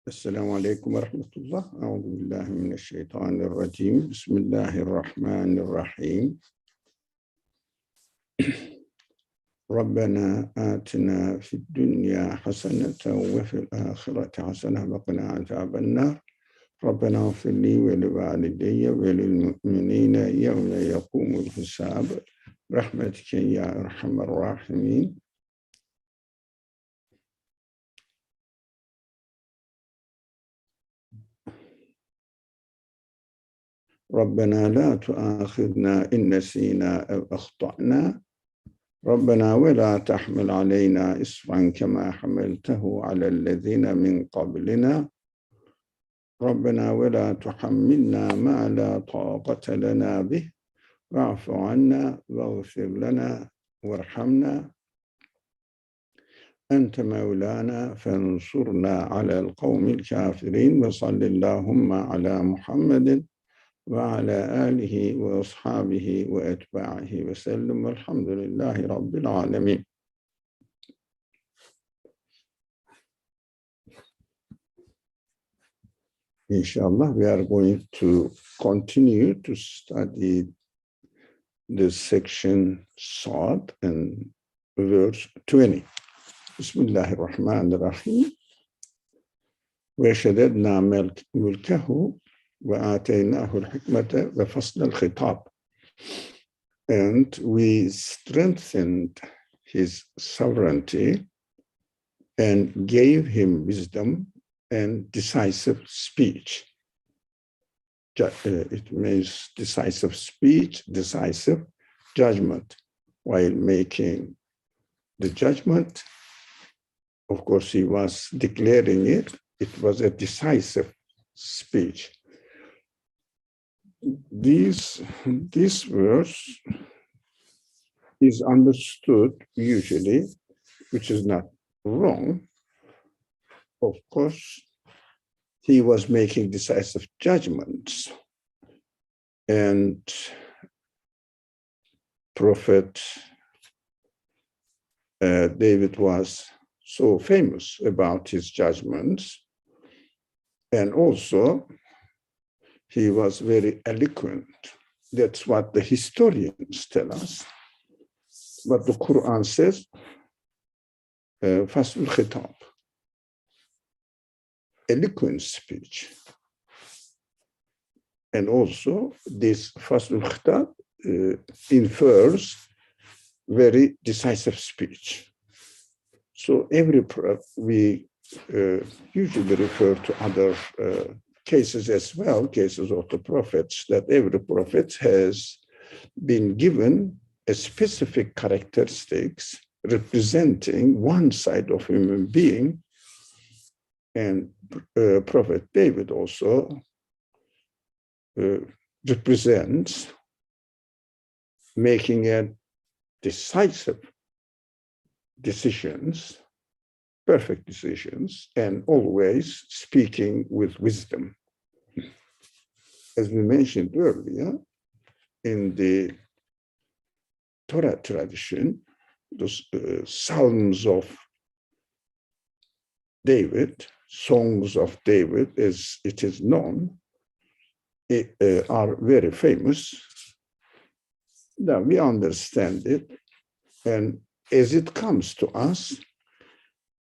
السلام عليكم ورحمة الله. أعوذ بالله من الشيطان الرجيم. بسم الله الرحمن الرحيم. ربنا آتنا في الدنيا حسنة وفي الآخرة حسنة وقنا عذاب النار. ربنا اغفر لي ولوالدي وللمؤمنين يوم يقوم الحساب برحمتك يا أرحم الراحمين. ربنا لا تؤاخذنا إن نسينا أو أخطأنا. ربنا ولا تحمل علينا إصرا كما حملته على الذين من قبلنا. ربنا ولا تحملنا ما لا طاقة لنا به واعف عنا واغفر لنا وارحمنا أنت مولانا فانصرنا على القوم الكافرين. وصل اللهم على محمد وعلى آله وأصحابه وأتباعه وسلم والحمد لله رب العالمين. Inshallah, we are going to continue to study the section Sad and verse 20. Bismillah ar-Rahman ar-Rahim. وَشَدَدْنَا مُلْكَهُ وَآتَيْنَاهُ الْحِكْمَةَ وَفَصْلَ الْخِطَابِ. And we strengthened his sovereignty and gave him wisdom and decisive speech. It means decisive speech, decisive judgment. While making the judgment, of course, he was declaring it. It was a decisive speech. This verse is understood usually, which is not wrong. Of course, he was making decisive judgments, and Prophet David was so famous about his judgments, and also he was very eloquent. That's what the historians tell us. But the Qur'an says, Fasl al-Khitab, eloquent speech. And also this Fasl al-Khitab infers very decisive speech. So we usually refer to other cases as well, cases of the prophets, that every prophet has been given a specific characteristics representing one side of human being. And Prophet David also represents making a decisive decisions, perfect decisions, and always speaking with wisdom. As we mentioned earlier, in the Torah tradition, the Psalms of David, songs of David, as it is known, are very famous. Now we understand it, and as it comes to us,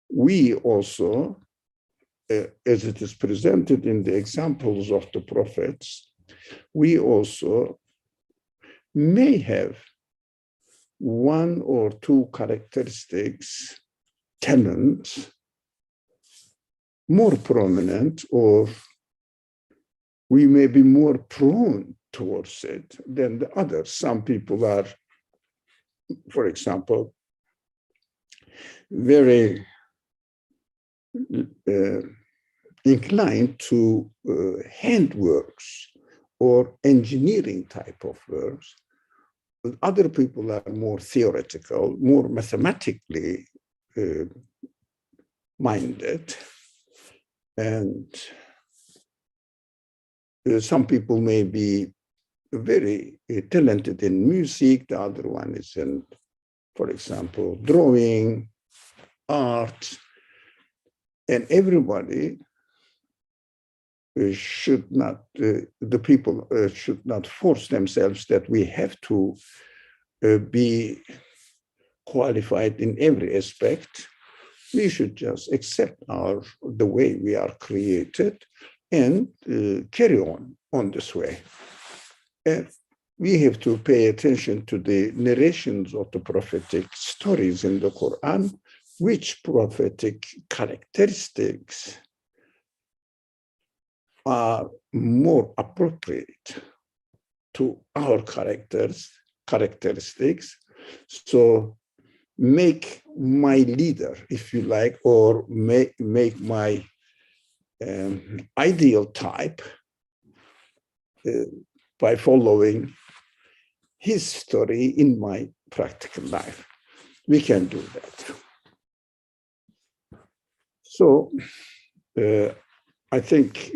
we also, as it is presented in the examples of the prophets, we also may have one or two characteristics, talents, more prominent, or we may be more prone towards it than the others. Some people are, for example, very inclined to handworks or engineering type of works. Other people are more theoretical, more mathematically minded. And some people may be very talented in music. The other one is in, for example, drawing, art. And everybody should not, the people should not force themselves that we have to be qualified in every aspect. We should just accept the way we are created and carry on this way. And we have to pay attention to the narrations of the prophetic stories in the Quran, which prophetic characteristics are more appropriate to our characteristics. So make my leader, if you like, or make my ideal type by following his story in my practical life. We can do that. So I think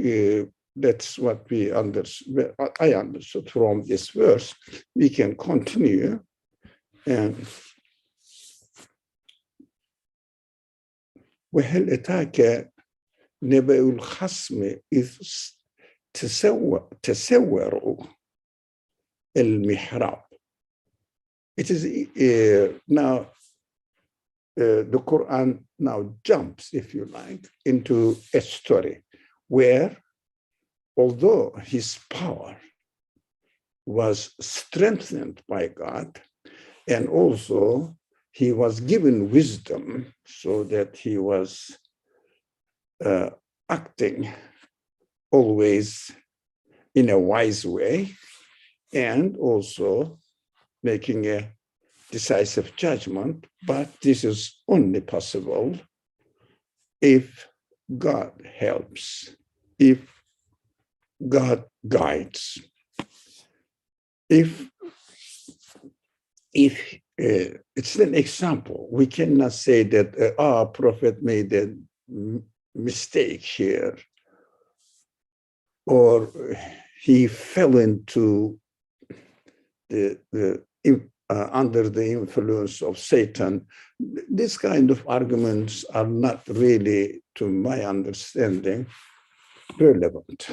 that's what I understood from this verse. We can continue and وهل أتاك نبأ الخصم إذ تسوروا المحراب. It is now the Quran now jumps, if you like, into a story where, although his power was strengthened by God, and also he was given wisdom so that he was acting always in a wise way, and also making a decisive judgment. But this is only possible if God helps, if God guides. If it's an example, we cannot say that our prophet made a mistake here, or he fell into under the influence of Satan. This kind of arguments are not really, to my understanding, relevant.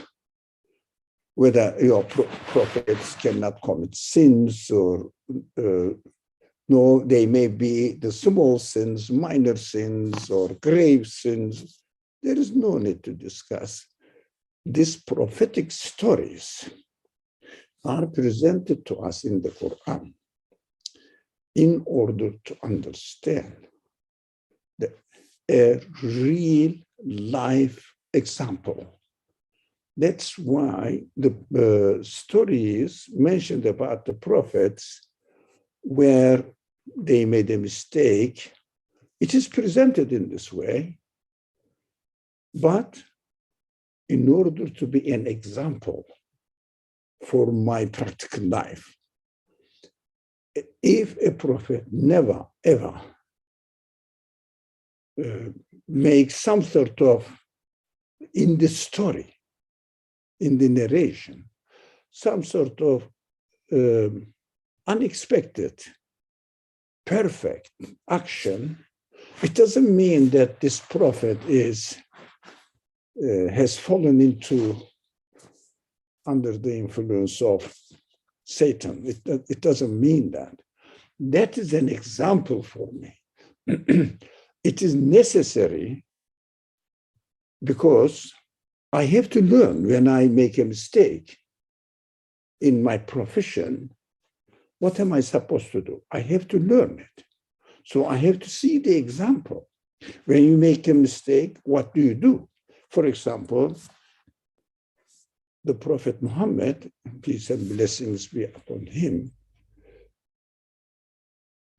Whether your prophets cannot commit sins or no, they may be the small sins, minor sins, or grave sins. There is no need to discuss. These prophetic stories are presented to us in the Quran in order to understand a real life example. That's why the stories mentioned about the prophets where they made a mistake, it is presented in this way, but in order to be an example for my practical life. If a prophet never, ever makes some sort of, in the story, in the narration, some sort of unexpected, perfect action, it doesn't mean that this prophet has fallen under the influence of Satan. It doesn't mean that. That is an example for me. It is necessary because I have to learn when I make a mistake in my profession. What am I supposed to do? I have to learn it. So I have to see the example. When you make a mistake, what do you do? For example, the Prophet Muhammad, peace and blessings be upon him,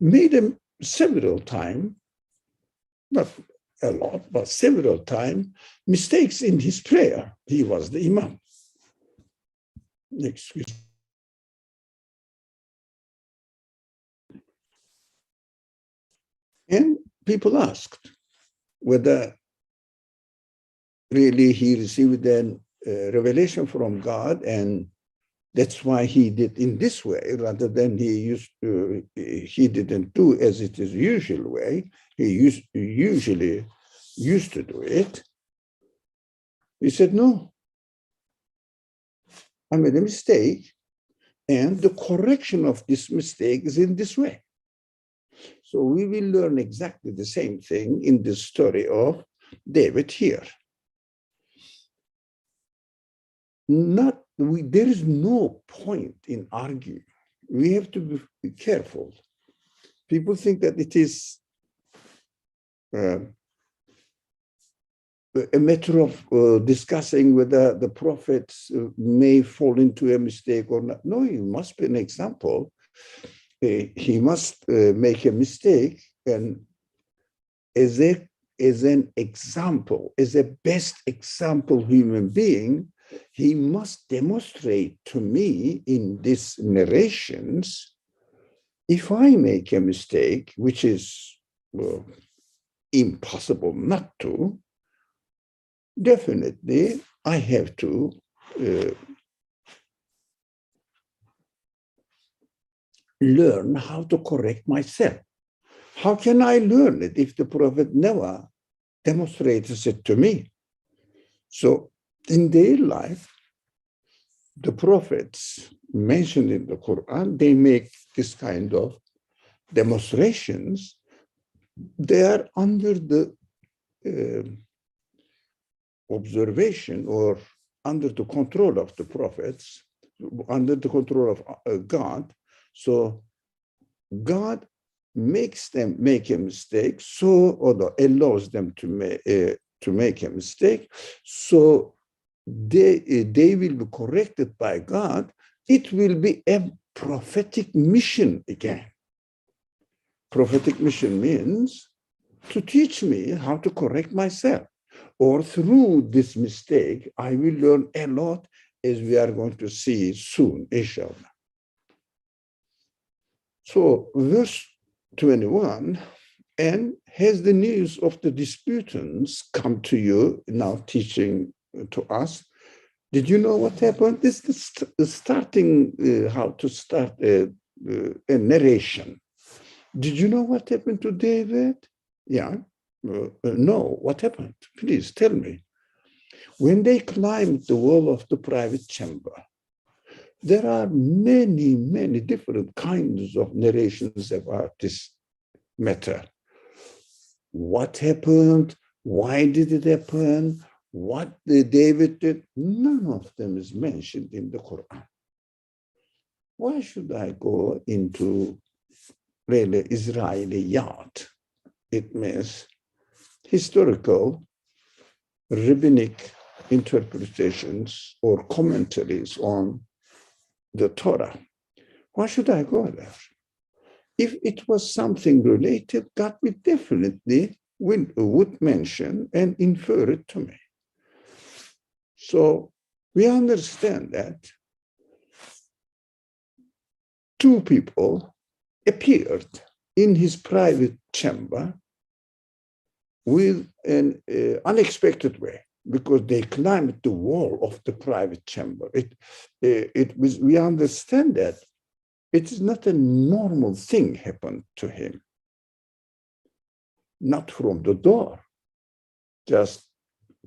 made him several times, not a lot, but several times, mistakes in his prayer. He was the Imam. Excuse me. And people asked whether really he received a revelation from God, and that's why he did in this way, rather than he didn't do as it is usual way. He usually used to do it. He said, no, I made a mistake, and the correction of this mistake is in this way. So we will learn exactly the same thing in the story of David here. There is no point in arguing. We have to be careful. People think that it is a matter of discussing whether the prophets may fall into a mistake or not. No, it must be an example. He must make a mistake, and as an example, as a best example human being, he must demonstrate to me in these narrations, if I make a mistake, which is impossible not to, definitely I have to learn how to correct myself. How can I learn it if the Prophet never demonstrates it to me? So in their life, the prophets mentioned in the Quran, they make this kind of demonstrations. They are under the observation or under the control of the prophets, under the control of God. So God makes them make a mistake, or allows them to make a mistake, so they will be corrected by God. It will be a prophetic mission again. Prophetic mission means to teach me how to correct myself. Or through this mistake, I will learn a lot, as we are going to see soon, inshallah. So verse 21, and has the news of the disputants come to you, now teaching to us? Did you know what happened? This is starting how to start a narration. Did you know what happened to David? Yeah. No, what happened? Please tell me. When they climbed the wall of the private chamber, there are many, many different kinds of narrations about this matter. What happened? Why did it happen? What David did? None of them is mentioned in the Quran. Why should I go into really Israeli-yat? It means historical, rabbinic interpretations or commentaries on the Torah. Why should I go there? If it was something related, God would definitely would mention and infer it to me. So we understand that two people appeared in his private chamber with an unexpected way, because they climbed the wall of the private chamber. We understand that it is not a normal thing happened to him. Not from the door, just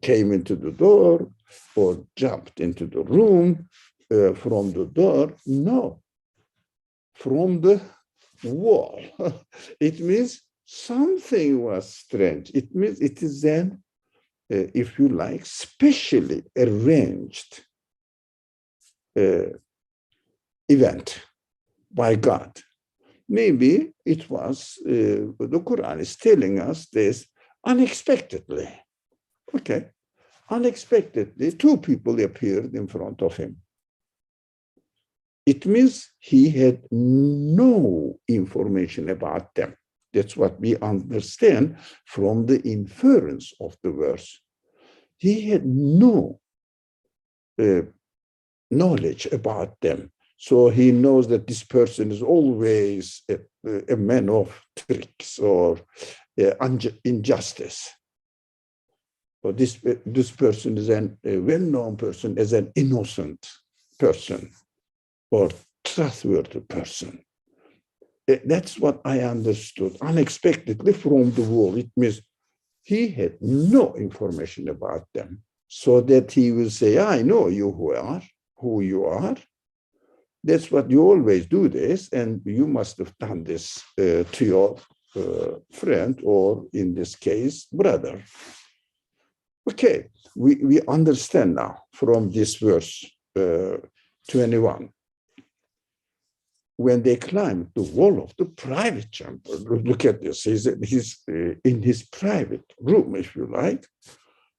came into the door or jumped into the room from the door. No, from the wall. It means something was strange. It means it is then, if you like, specially arranged event by God. Maybe it was, the Quran is telling us this unexpectedly. Okay, unexpectedly, two people appeared in front of him. It means he had no information about them. That's what we understand from the inference of the verse. He had no knowledge about them. So he knows that this person is always a man of tricks or injustice. So this person is a well-known person as an innocent person or trustworthy person. That's what I understood unexpectedly from the wall. It means he had no information about them, so that he will say, I know you who are, who you are. That's what you always do this, and you must have done this to your friend, or in this case, brother. Okay, we understand now from this verse 21. When they climbed the wall of the private chamber, look at this, he's in his private room, if you like,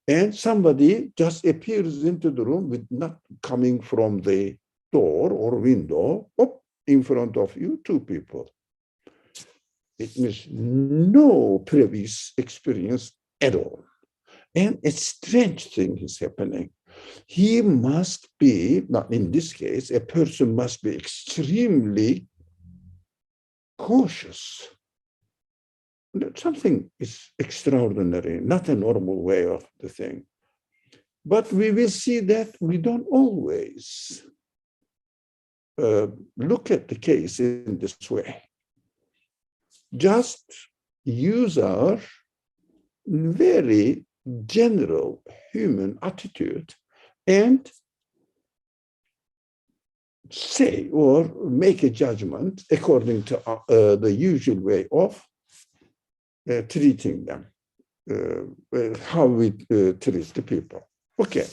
and somebody just appears into the room with not coming from the door or window, in front of you, two people. It means no previous experience at all. And a strange thing is happening. He must be, not in this case, a person must be extremely cautious. Something is extraordinary, not a normal way of the thing. But we will see that we don't always look at the case in this way. Just use our very general human attitude and say or make a judgment according to the usual way of treating them, how we treat the people. Okay,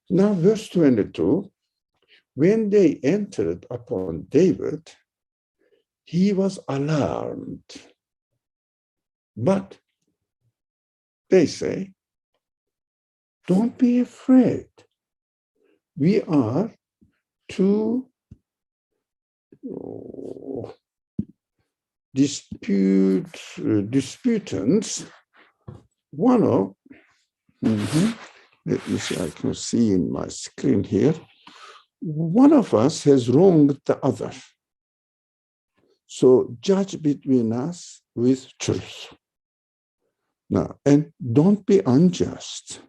now verse 22, when they entered upon David, he was alarmed. But they say, don't be afraid. We are two disputants. One of, let me see, I can see in my screen here. One of us has wronged the other. So judge between us with truth. Now, and don't be unjust,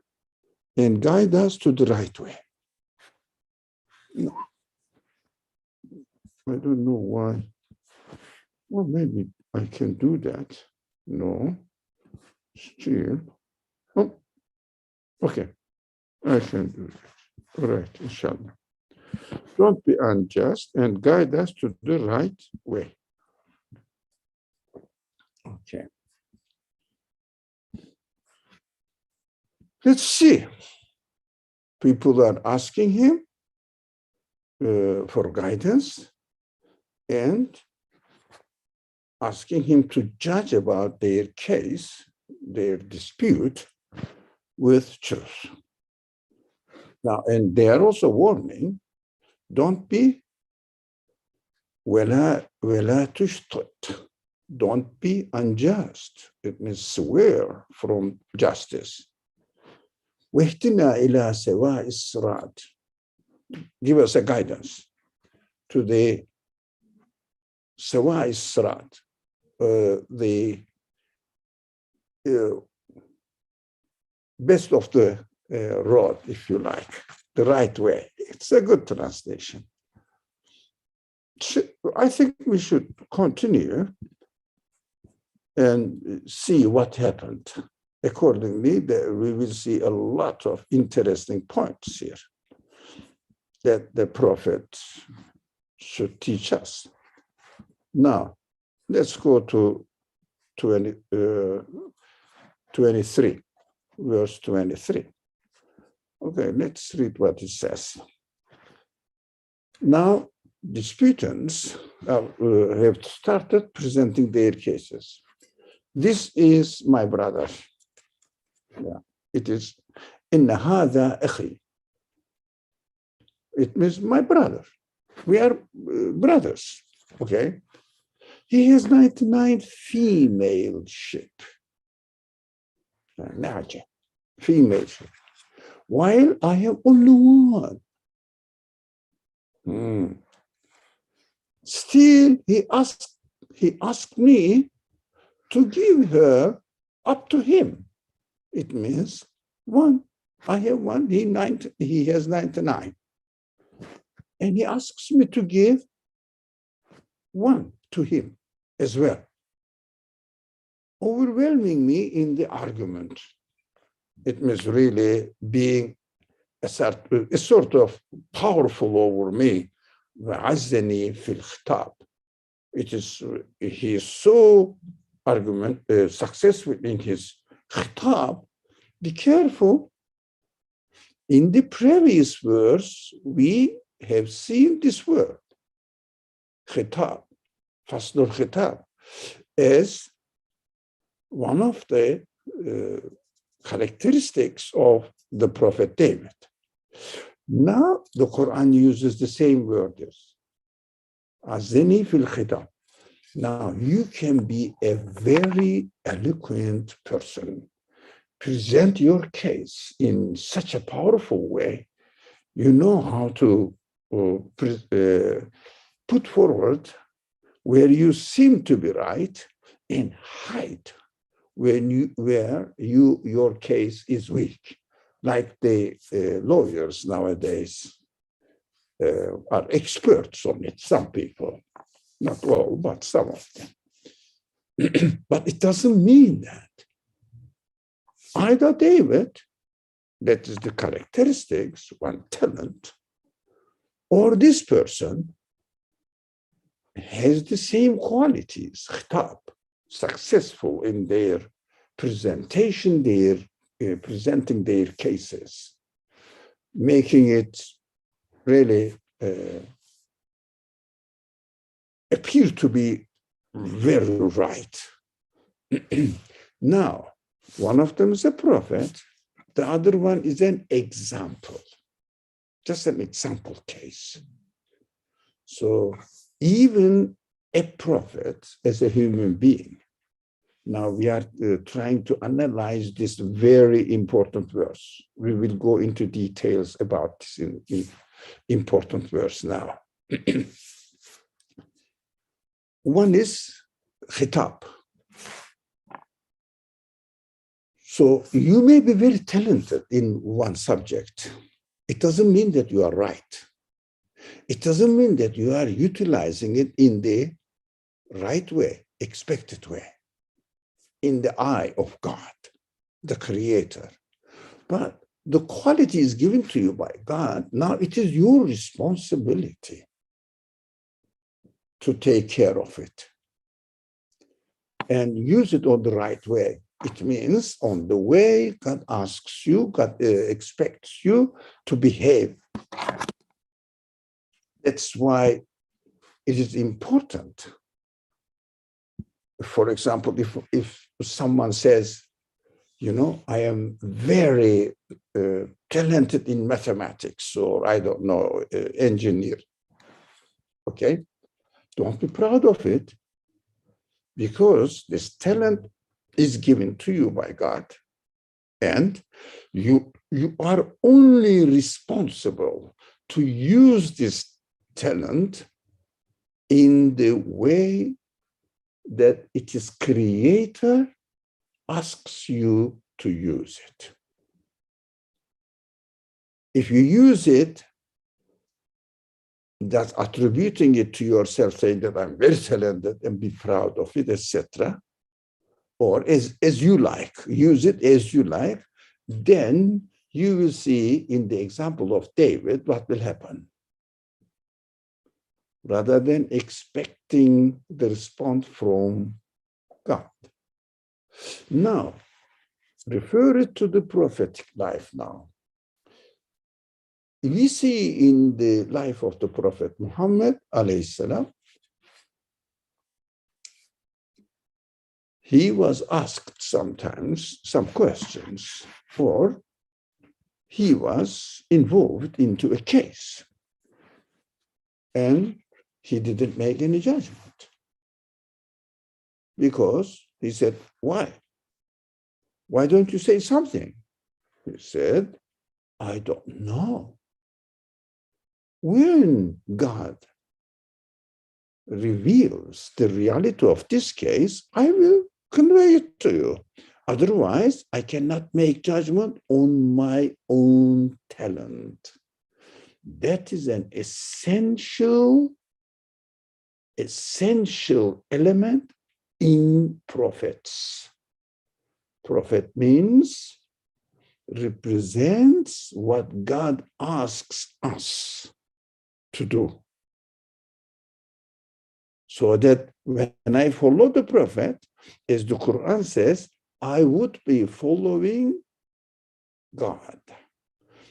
and guide us to the right way. No. I don't know why. Well, maybe I can do that. No. Still. Oh, okay. I can do that. All right, inshallah. Don't be unjust and guide us to the right way. Okay. Let's see. People are asking him for guidance and asking him to judge about their case, their dispute, with truth. Now, and they are also warning, don't be ولا تشطط. Don't be unjust. It means swear from justice. واهدنا إلى سواء الصراط. Give us a guidance to the سواء الصراط, the best of the road, if you like, the right way. It's a good translation. I think we should continue and see what happened. Accordingly, we will see a lot of interesting points here that the prophet should teach us. Now, let's go to 23, verse 23. Okay, let's read what it says. Now, disputants have started presenting their cases. This is my brother. Yeah, it is إن هذا أخي. It means my brother. We are brothers. Okay. He has 99 female sheep. Female sheep. While I have only one. Still, he asked me to give her up to him. It means one. I have one, he has 99. And he asks me to give one to him as well, overwhelming me in the argument. It means really being a sort of powerful over me. وعزني في الخطاب. He is so successful in his khitab. Be careful. In the previous verse, we have seen this word, khitab, faslul khitab, as one of the characteristics of the Prophet David. Now the Quran uses the same word as azini fil khitab. Now you can be a very eloquent person, present your case in such a powerful way. You know how to put forward where you seem to be right and hide where your case is weak. Like the lawyers nowadays are experts on it, some people, not all, but some of them. But it doesn't mean that either David, that is the characteristics, one talent, or this person has the same qualities, khitab, successful in their presentation, presenting their cases, making it really appear to be very right. Now, one of them is a prophet, the other one is an example, just an example case. So even a prophet as a human being, now we are trying to analyze this very important verse. We will go into details about this in important verse now. One is khitab. So you may be very talented in one subject. It doesn't mean that you are right. It doesn't mean that you are utilizing it in the right way, expected way, in the eye of God, the Creator. But the quality is given to you by God. Now it is your responsibility to take care of it and use it on the right way. It means on the way God asks you, God expects you to behave. That's why it is important. For example, if someone says, you know, I am very talented in mathematics, or I don't know, engineer. Okay, don't be proud of it, because this talent is given to you by God, and you are only responsible to use this talent in the way that it is Creator asks you to use it. If you use it, that's attributing it to yourself, saying that I'm very talented and be proud of it, etc. Or as you like, use it as you like, then you will see in the example of David what will happen. Rather than expecting the response from God. Now, refer it to the prophetic life now. We see in the life of the Prophet Muhammad, alayhi salam, he was asked sometimes some questions, or he was involved into a case, and he didn't make any judgment, because he said, why? Why don't you say something? He said, I don't know. When God reveals the reality of this case, I will convey it to you. Otherwise, I cannot make judgment on my own talent. That is an essential element in prophets. Prophet means represents what God asks us to do. So that when I follow the Prophet, as the Quran says, I would be following God.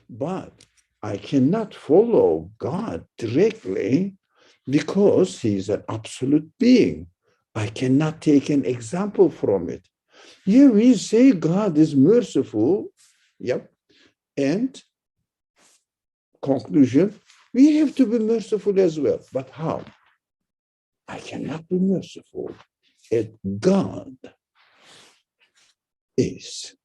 But I cannot follow God directly because he is an absolute being. I cannot take an example from it. Here we say God is merciful. Yep. And conclusion, we have to be merciful as well. But how? I cannot be merciful as God is.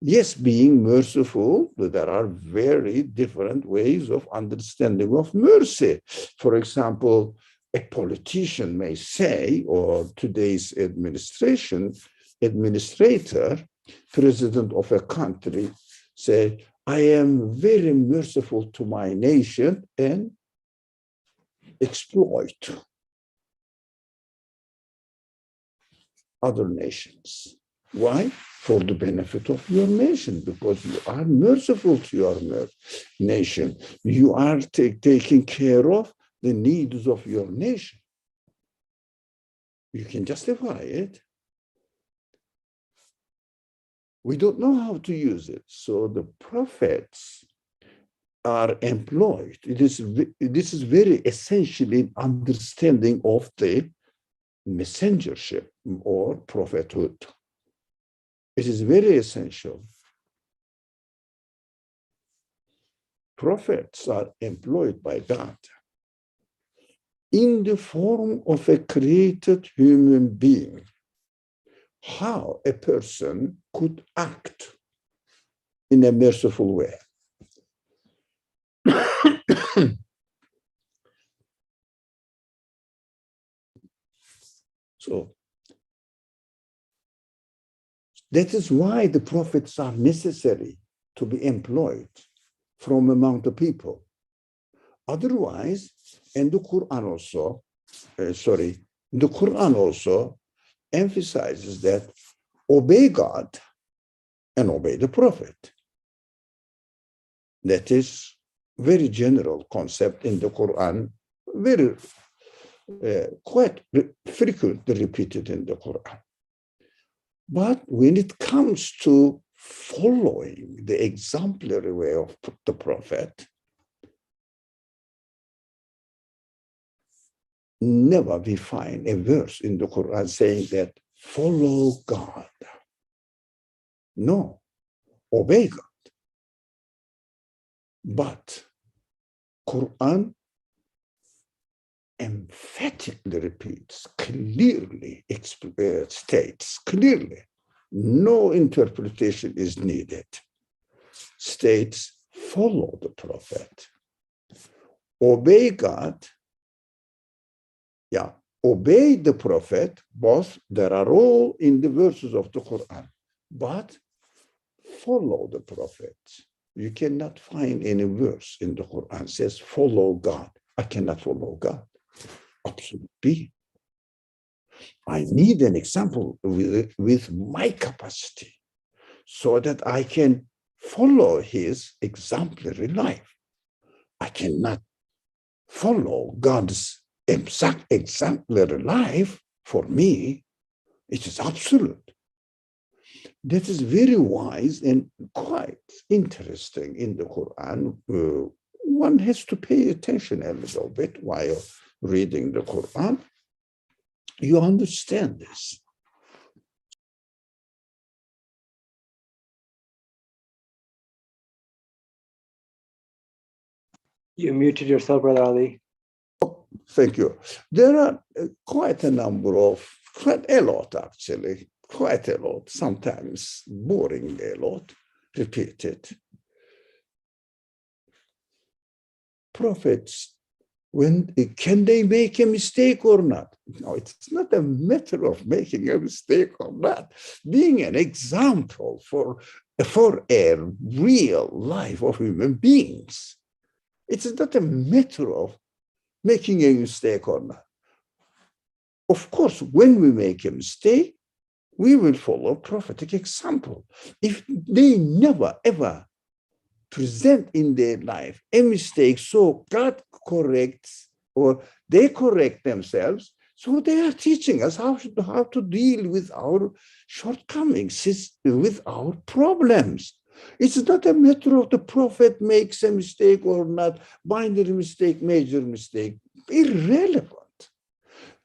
Yes, being merciful, but there are very different ways of understanding of mercy. For example, a politician may say, or today's administrator, president of a country, say, I am very merciful to my nation and exploit other nations. Why? For the benefit of your nation, because you are merciful to your nation. You are taking care of the needs of your nation. You can justify it. We don't know how to use it. So the prophets are employed. This is very essential in understanding of the messengership or prophethood. It is very essential. Prophets are employed by God in the form of a created human being. How a person could act in a merciful way. So that is why the prophets are necessary to be employed from among the people. Otherwise, and the Quran also emphasizes that obey God and obey the prophet. That is very general concept in the Quran, very quite frequently repeated in the Quran. But when it comes to following the exemplary way of the prophet, never we find a verse in the Quran saying that follow God. No, obey God. But Quran emphatically repeats, clearly states, clearly, no interpretation is needed, states, follow the prophet, obey God, obey the prophet, both, there are all in the verses of the Quran, but follow the prophet. You cannot find any verse in the Quran says, follow God. I cannot follow God. Absolutely. I need an example with my capacity so that I can follow his exemplary life. I cannot follow God's exact exemplary life for me. It is absolute. That is very wise and quite interesting in the Quran. One has to pay attention a little bit while reading the Quran. You understand this. You muted yourself, Brother Ali. Thank you. There are quite a lot actually, quite a lot, sometimes boring a lot, repeated. Prophets, can they make a mistake or not? No, it's not a matter of making a mistake or not. Being an example for a real life of human beings. It's not a matter of making a mistake or not. Of course, when we make a mistake, we will follow prophetic example. If they never, ever present in their life a mistake, so God corrects or they correct themselves, so they are teaching us how to deal with our shortcomings, with our problems. It's not a matter of the prophet makes a mistake or not, binary mistake, major mistake, irrelevant.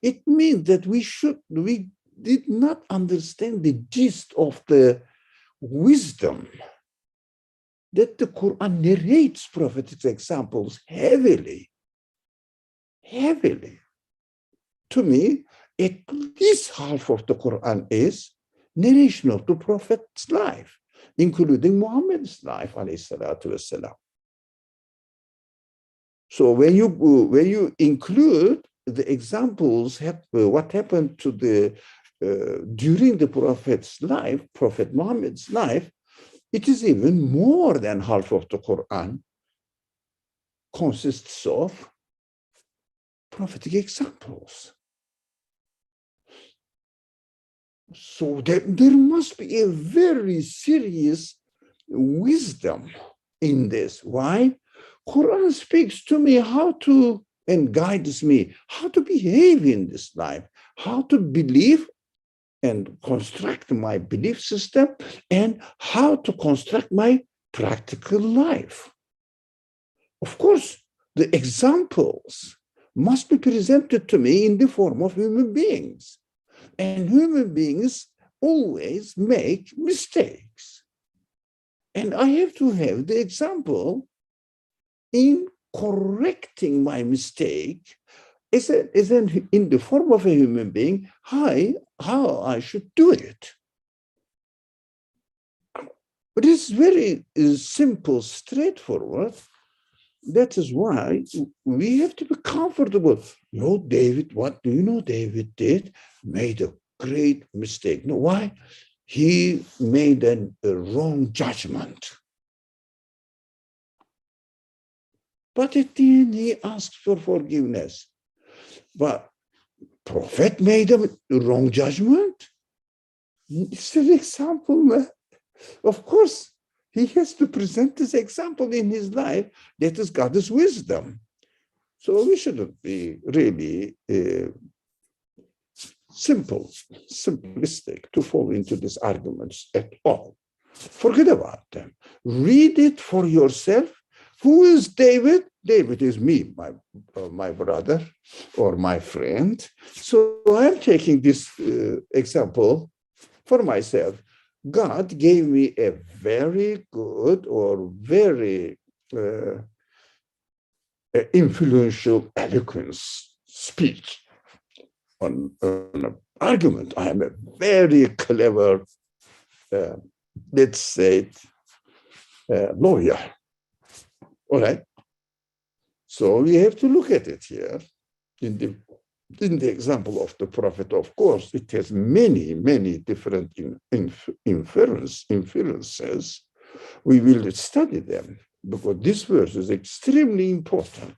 It means that we did not understand the gist of the wisdom that the Quran narrates prophetic examples heavily. To me, at least half of the Quran is narration of the prophet's life, including Muhammad's life, alayhi salatu wasalam. So when you include the examples, what happened to during the prophet's life, Prophet Muhammad's life, it is even more than half of the Quran consists of prophetic examples. So there must be a very serious wisdom in this. Why? Quran speaks to me how to, and guides me, how to behave in this life, how to believe and construct my belief system, and how to construct my practical life. Of course, the examples must be presented to me in the form of human beings. And human beings always make mistakes. And I have to have the example in correcting my mistake in the form of a human being, how I should do it. But it's very simple, straightforward. That is why we have to be comfortable. No, David, what do you know David did? Made a great mistake. No, why? He made a wrong judgment. But at the end, he asked for forgiveness. But prophet made a wrong judgment? It's an example, man. Of course, he has to present this example in his life. That is God's wisdom. So we shouldn't be really simplistic to fall into these arguments at all. Forget about them. Read it for yourself. Who is David? David is me, my brother or my friend. So I'm taking this example for myself. God gave me a very good or very influential eloquence speech on an argument. I am a very clever, let's say, lawyer. All right. So we have to look at it here in the example of the prophet. Of course, it has many, many different inferences. We will study them because this verse is extremely important.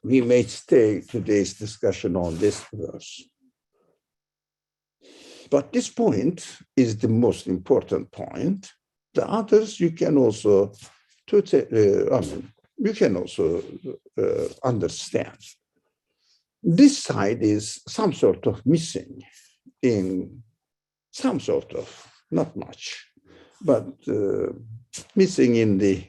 We may stay today's discussion on this verse. But this point is the most important point. The others you can also understand. This side is some sort of missing in some sort of, not much, but missing in the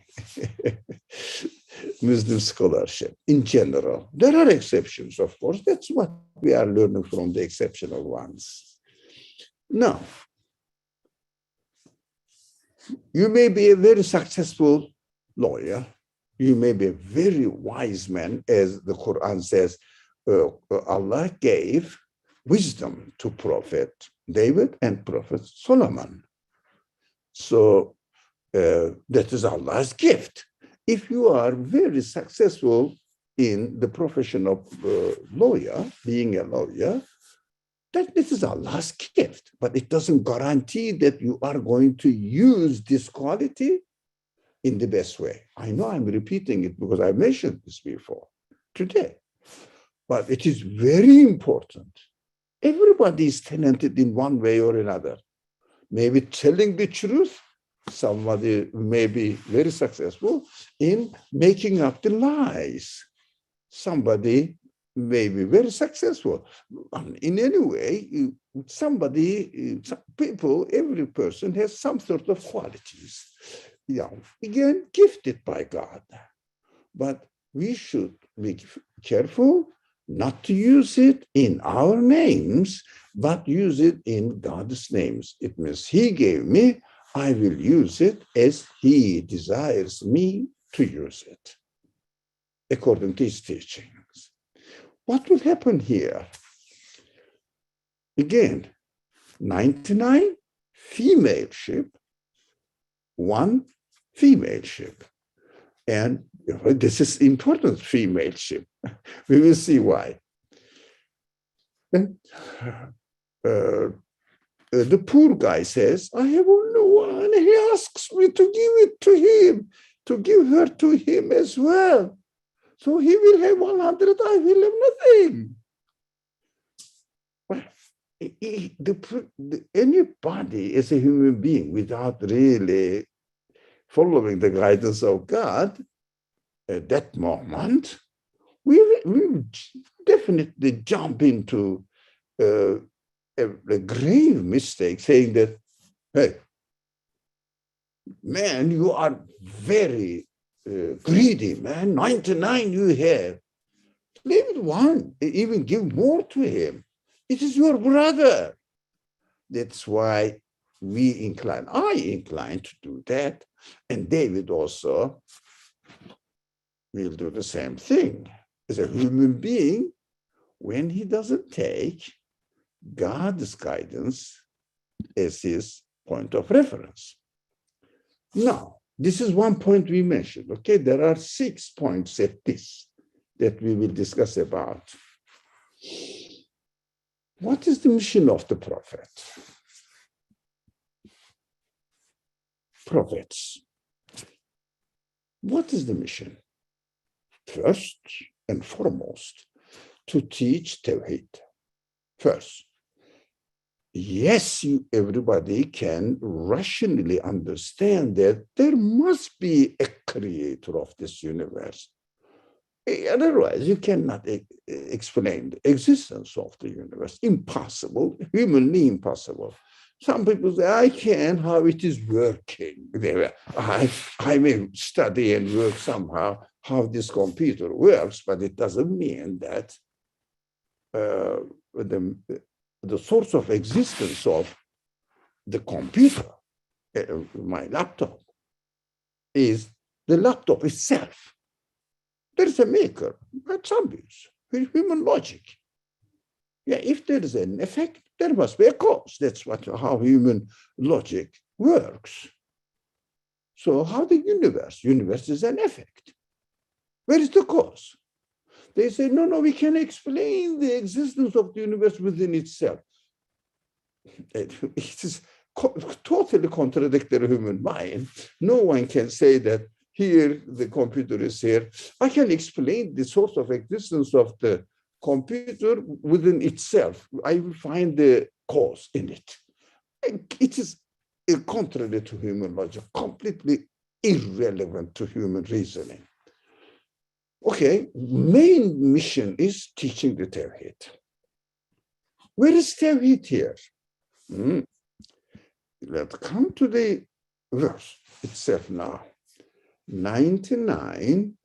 Muslim scholarship in general. There are exceptions, of course. That's what we are learning from the exceptional ones. Now, you may be a very successful lawyer. You may be a very wise man, as the Quran says. Allah gave wisdom to Prophet David and Prophet Solomon. So that is Allah's gift. If you are very successful in the profession of lawyer, being a lawyer, that this is Allah's gift, but it doesn't guarantee that you are going to use this quality in the best way. I know I'm repeating it because I mentioned this before today, but it is very important Everybody is talented in one way or another. Maybe telling the truth, somebody may be very successful in making up the lies. Somebody may be very successful. In any way, people, every person has some sort of qualities. Again, gifted by God. But we should be careful not to use it in our names, but use it in God's names. It means He gave me, I will use it as He desires me to use it, according to His teachings. What will happen here? Again, 99 female sheep, 1 female sheep. And this is important, female sheep. We will see why. And, the poor guy says, I have only one. He asks me to give it to him, to give her to him as well. So he will have 100, I will have nothing. Well, anybody as a human being without really following the guidance of God at that moment, we would definitely jump into a grave mistake, saying that, hey, man, you are very greedy, man. 99 you have. Leave it 1, even give more to him. It is your brother. That's why I incline to do that. And David also will do the same thing. As a human being, when he doesn't take God's guidance as his point of reference. Now, this is one point we mentioned, okay? There are 6 points at this that we will discuss about. What is the mission of the prophet? Prophets. What is the mission? First and foremost, to teach Tawhid. First, yes, everybody can rationally understand that there must be a creator of this universe. Otherwise, you cannot explain the existence of the universe. Impossible, humanly impossible. Some people say, I can, how it is working. I may study and work somehow how this computer works, but it doesn't mean that the source of existence of the computer, my laptop, is the laptop itself. There's a maker, that's obvious, human logic. Yeah, if there is an effect, there must be a cause. That's how human logic works. So how the universe? Universe is an effect. Where is the cause? They say, no, we can explain the existence of the universe within itself. It is totally contradictory human mind. No one can say that here, the computer is here. I can explain the source of existence of the computer within itself. I will find the cause in it. It is contrary to human logic, completely irrelevant to human reasoning. Okay, main mission is teaching the Tawhid. Where is Tawhid here? Let's come to the verse itself now. 99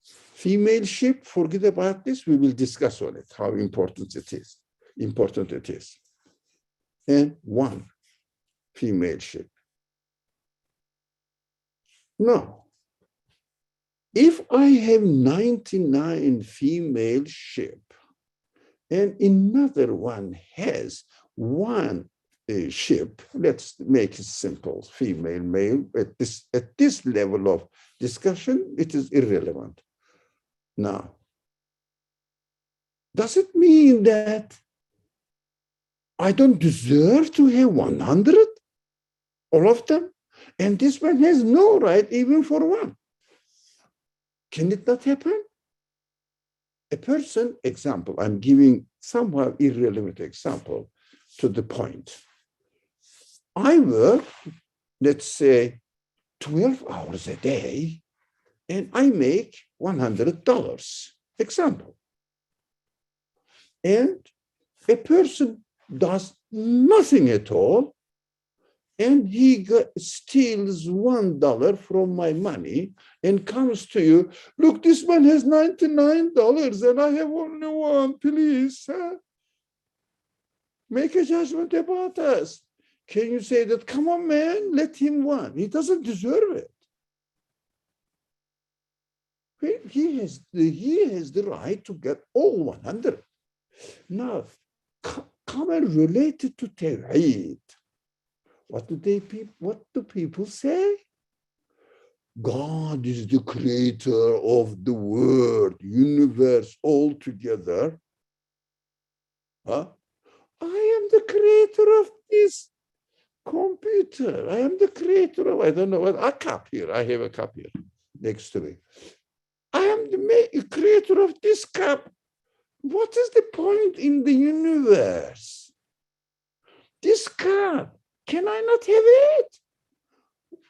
female sheep, forget about this, we will discuss on it, how important it is. And 1 female sheep. Now, if I have 99 female sheep and another one has 1 sheep, let's make it simple, female, male, at this level of discussion, it is irrelevant. Now, does it mean that I don't deserve to have 100, all of them? And this one has no right even for 1. Can it not happen? a person, example, I'm giving somehow irrelevant example to the point. I work, let's say, 12 hours a day, and I make $100, example. And a person does nothing at all, and he steals $1 from my money and comes to you, look, this man has $99 and I have only one, please. Make a judgment about us. Can you say that, come on, man, let him win. He doesn't deserve it. He has the right to get all 100. Now, come and relate it to Tawheed. What do people say? God is the creator of the world, universe altogether. Huh? I am the creator of this computer. I am the creator of, I don't know what, a cup here. I have a cup here next to me. I am the creator of this cup. What is the point in the universe? This cup, can I not have it?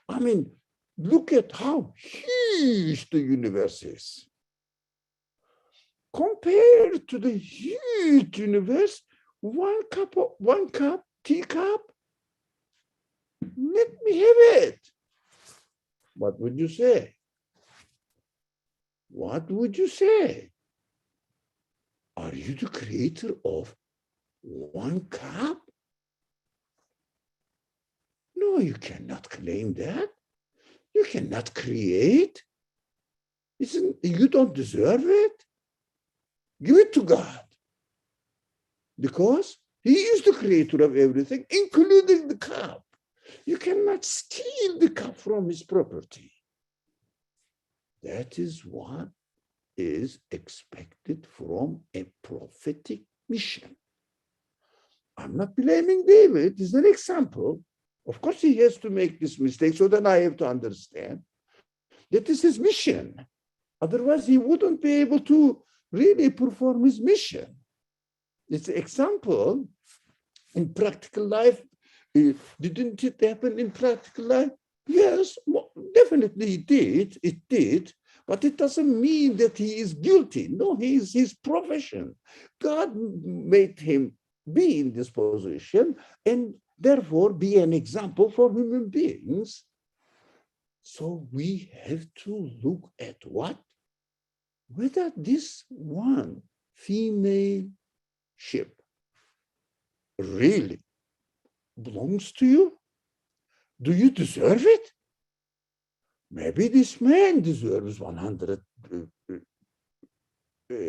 I mean, look at how huge the universe is. Compared to the huge universe, one cup, teacup, let me have it. What would you say? What would you say? Are you the creator of one cup? No, you cannot claim that. You cannot create. You don't deserve it. Give it to God. Because he is the creator of everything, including the cup. You cannot steal the cup from his property. That is what is expected from a prophetic mission. I'm not blaming David. It's an example. Of course, he has to make this mistake, so then I have to understand that this is his mission. Otherwise, he wouldn't be able to really perform his mission. It's an example in practical life. Didn't it happen in practical life? Yes, well, definitely it did, but it doesn't mean that he is guilty. No, he's his profession. God made him be in this position and therefore be an example for human beings. So we have to look at what? Whether this one female ship really belongs to you. Do you deserve it? Maybe this man deserves 100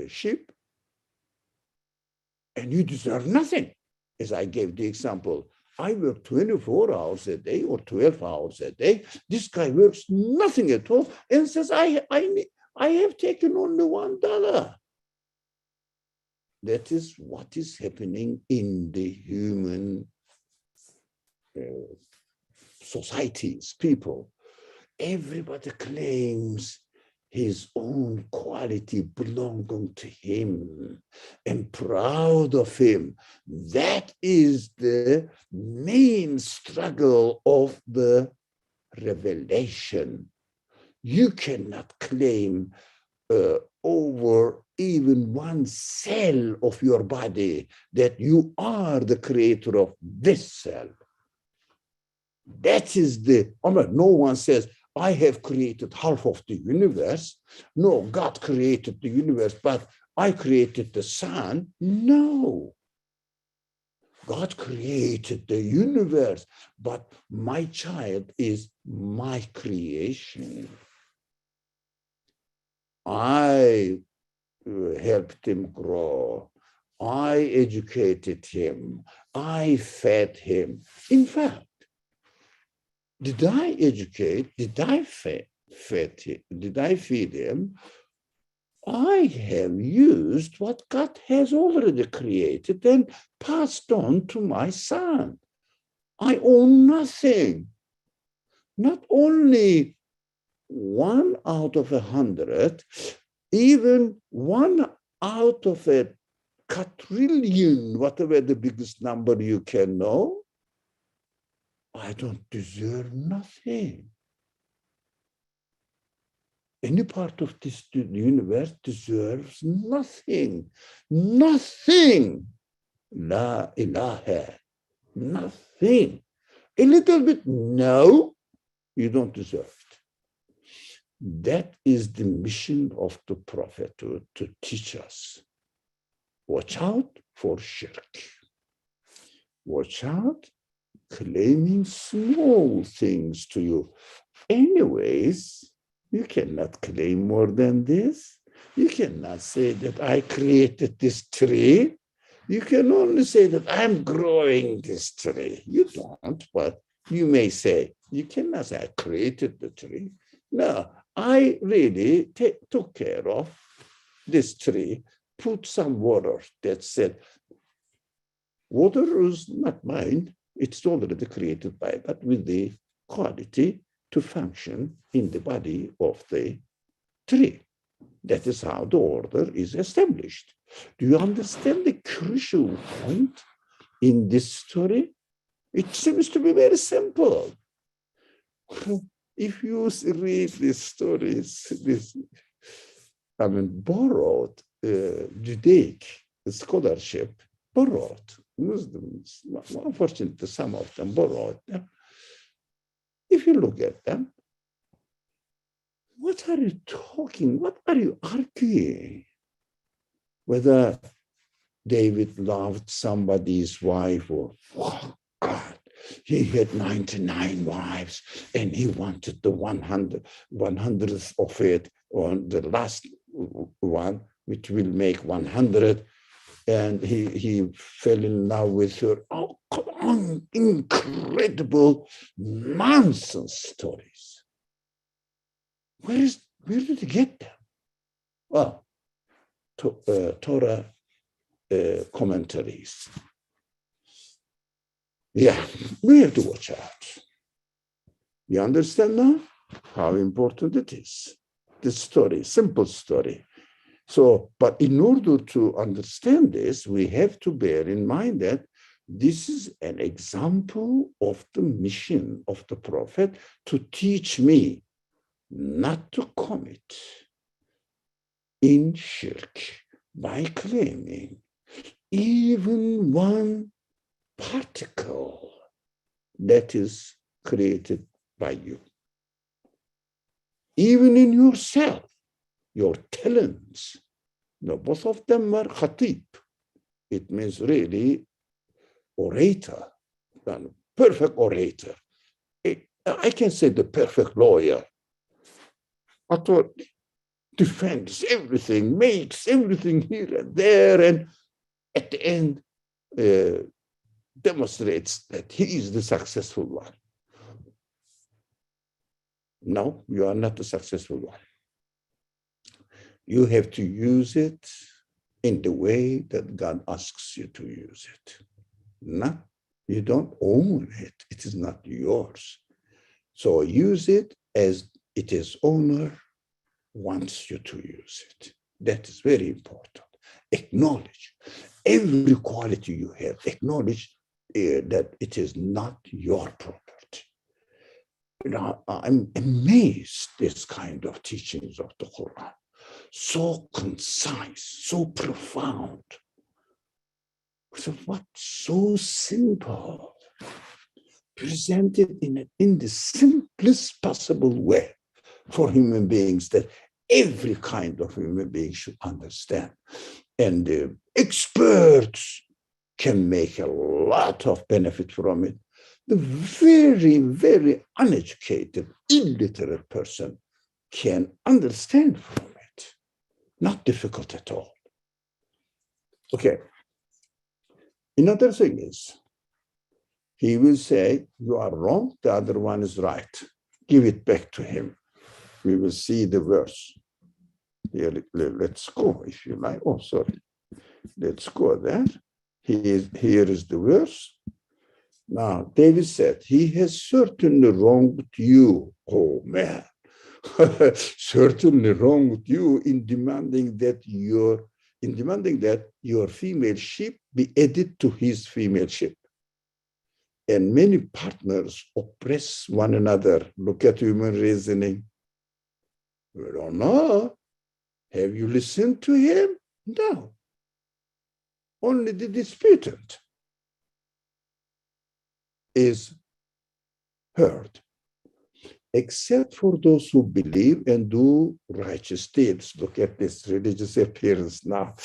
sheep, and you deserve nothing. As I gave the example, I work 24 hours a day or 12 hours a day. This guy works nothing at all and says, I have taken only $1. That is what is happening in the human societies, people. Everybody claims his own quality belonging to him and proud of him. That is the main struggle of the revelation. You cannot claim over even one cell of your body that you are the creator of this cell. That is no one says, I have created half of the universe. No, God created the universe, but I created the sun. No. God created the universe, but my child is my creation. I helped him grow. I educated him. I fed him. In fact, did I educate? Did I feed him? Did I feed him? I have used what God has already created and passed on to my son. I own nothing. Not only 1 out of 100, even 1 out of a quadrillion, whatever the biggest number you can know, I don't deserve nothing. Any part of this universe deserves nothing. Nothing. La ilaha. Nothing. A little bit, no, you don't deserve it. That is the mission of the Prophet, to teach us. Watch out for shirk. Watch out claiming small things to you. Anyways, you cannot claim more than this. You cannot say that I created this tree. You can only say that I'm growing this tree. You don't, but you may say, you cannot say I created the tree. No, I really took care of this tree, put some water. That said, water is not mine. It's already created by God with the quality to function in the body of the tree. That is how the order is established. Do you understand the crucial point in this story? It seems to be very simple. If you read these stories, borrowed Judaic scholarship, borrowed. Muslims, unfortunately, some of them borrowed them. If you look at them, what are you talking? What are you arguing? Whether David loved somebody's wife or, oh God, he had 99 wives and he wanted the 100th of it, or the last one, which will make 100. And he fell in love with her. Oh, come on, incredible nonsense stories. Where did he get them? Well, Torah commentaries. Yeah, we have to watch out. You understand now how important it is? This story, simple story. So, but in order to understand this, we have to bear in mind that this is an example of the mission of the Prophet to teach me not to commit in shirk by claiming even one particle that is created by you. Even in yourself, your talents. No, both of them were khatib. It means really orator, perfect orator. I can say the perfect lawyer. Author defends everything, makes everything here and there, and at the end demonstrates that he is the successful one. No, you are not the successful one. You have to use it in the way that God asks you to use it. You don't own it. It is not yours. So use it as it is owner wants you to use it. That is very important. Acknowledge every quality you have. Acknowledge that it is not your property. Now, I'm amazed this kind of teachings of the Qur'an. So concise, so profound. So what? So simple. Presented in the simplest possible way for human beings that every kind of human being should understand. And experts can make a lot of benefit from it. The very, very uneducated, illiterate person can understand from it. Not difficult at all. Okay. Another thing is, he will say, you are wrong, the other one is right. Give it back to him. We will see the verse. Here, let's go, if you like. Oh, sorry. Let's go there. Here is the verse. Now, David said, he has certainly wronged you. Oh, man. Certainly wronged you in demanding that your in demanding that your female sheep be added to his female sheep. And many partners oppress one another. Look at human reasoning. We don't know. Have you listened to him? No. Only the disputant is heard, except for those who believe and do righteous deeds. Look at this religious appearance now.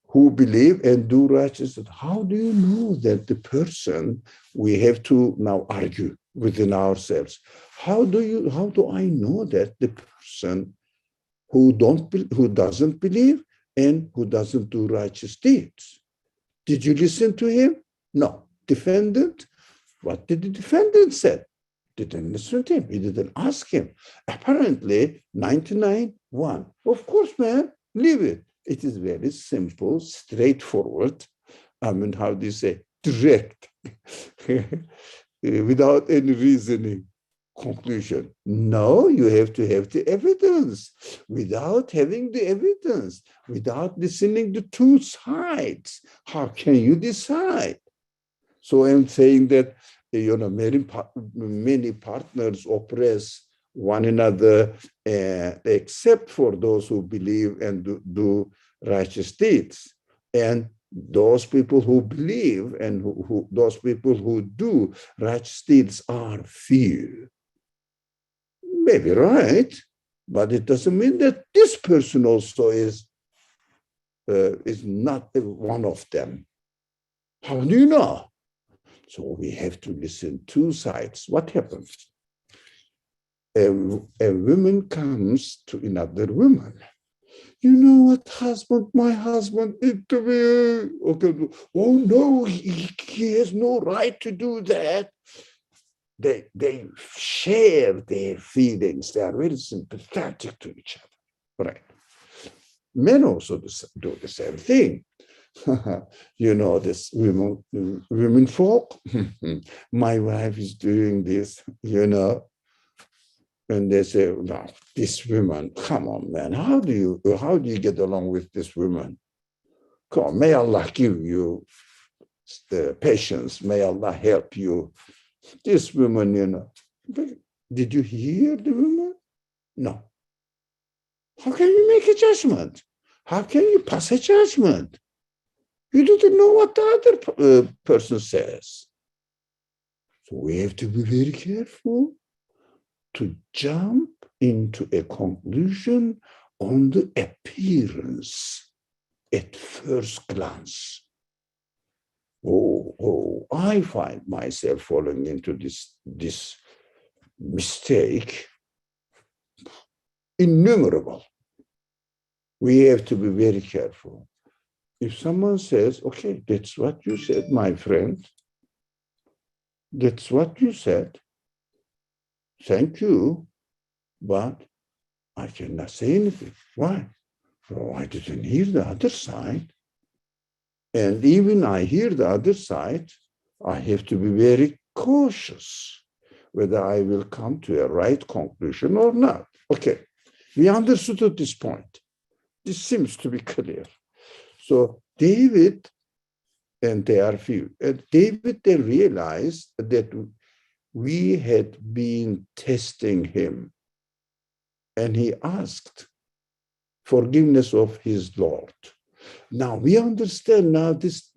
Who believe and do righteous deeds. How do you know that the person, we have to now argue within ourselves. How do I know that the person who doesn't believe and who doesn't do righteous deeds? Did you listen to him? No. Defendant? What did the defendant say? Didn't listen to him. He didn't ask him. Apparently, 99-1. Of course, man, leave it. It is very simple, straightforward. I mean, how do you say? Direct. Without any reasoning. Conclusion. No, you have to have the evidence. Without having the evidence, without listening to two sides, how can you decide? So I'm saying that, many partners oppress one another, except for those who believe and do righteous deeds. And those people who believe and those people who do righteous deeds are few. Maybe right, but it doesn't mean that this person also is not one of them. How do you know? So we have to listen two sides. What happens? A woman comes to another woman. You know what, husband? My husband did to me. Okay. Oh no, he has no right to do that. They share their feelings. They are very sympathetic to each other. Right. Men also do the same thing. This women folk. My wife is doing this, and they say, no, this woman, come on, man, how do you get along with this woman? Come on, may Allah give you the patience, may Allah help you. This woman, did you hear the woman? No. How can you make a judgment? How can you pass a judgment? You didn't know what the other person says. So we have to be very careful to jump into a conclusion on the appearance at first glance. I find myself falling into this mistake. Innumerable. We have to be very careful. If someone says, okay, that's what you said, my friend, that's what you said, thank you, but I cannot say anything. Why? Oh, I didn't hear the other side. And even I hear the other side, I have to be very cautious whether I will come to a right conclusion or not. Okay, we understood at this point. This seems to be clear. So David, and there are few, David then realized that we had been testing him, and he asked forgiveness of his Lord. Now we understand now these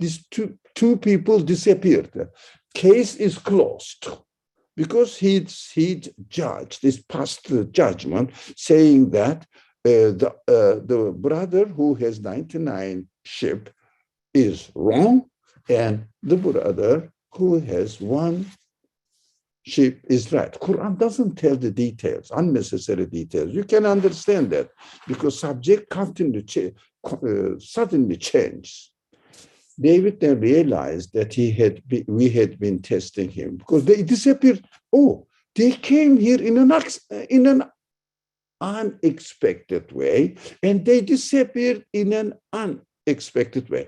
two people disappeared. Case is closed because he judged, this passed the judgment saying that the brother who has 99 sheep is wrong, and the brother who has one sheep is right. Qur'an doesn't tell the details, unnecessary details. You can understand that because subject suddenly changed. David then realized that we had been testing him because they disappeared. Oh, they came here in an unexpected way, and they disappeared in an unexpected way.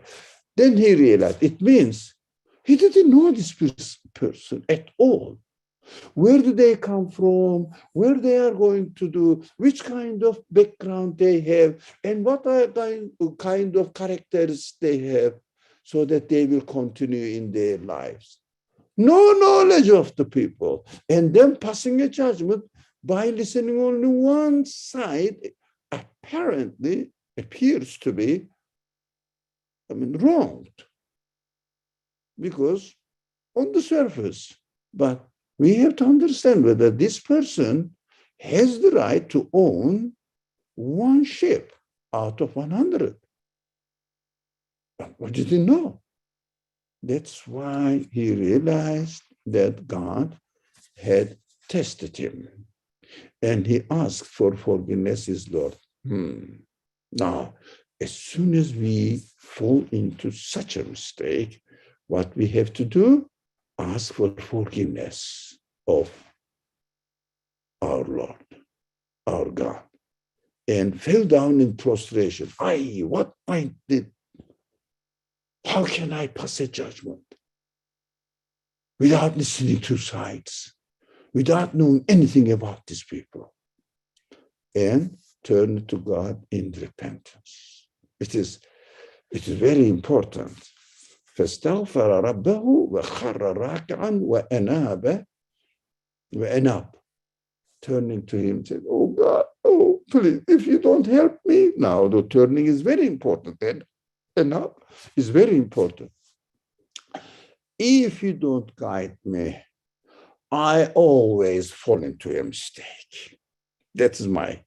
Then he realized it means he didn't know this person at all. Where do they come from? Where they are going to do? Which kind of background they have? And what are kind of characters they have so that they will continue in their lives? No knowledge of the people. And then passing a judgment by listening only one side apparently appears to be, wronged. Because on the surface, but we have to understand whether this person has the right to own one ship out of 100. But what did he know? That's why he realized that God had tested him. And he asked for forgiveness, his Lord. Now, as soon as we fall into such a mistake, what we have to do? Ask for forgiveness of our Lord, our God, and fell down in prostration. What I did? How can I pass a judgment without listening to sides, without knowing anything about these people? And turn to God in repentance. It is very important. فاستغفر ربه وخر راكعا وأناب. Turning to him, said, "Oh God, oh please, if you don't help me now." The turning is very important, and Anab is very important. If you don't guide me, I always fall into a mistake. That is my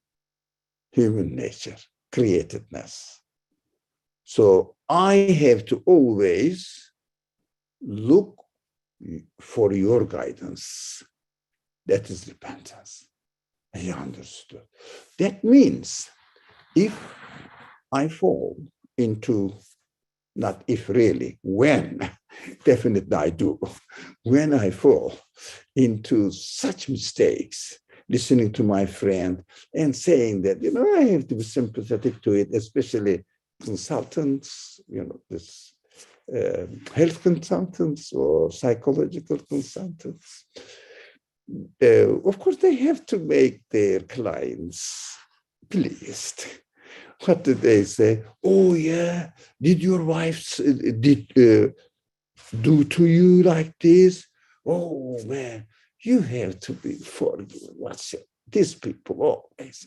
human nature, createdness. So I have to always look for your guidance. That is repentance. He understood. That means if I fall into, not if really, when, definitely I do, when I fall into such mistakes, listening to my friend and saying that, I have to be sympathetic to it, especially consultants, this health consultants or psychological consultants. Of course, they have to make their clients pleased. What did they say? Oh, yeah, did your wife do to you like this? Oh, man, you have to be forgiven. What's it? These people always.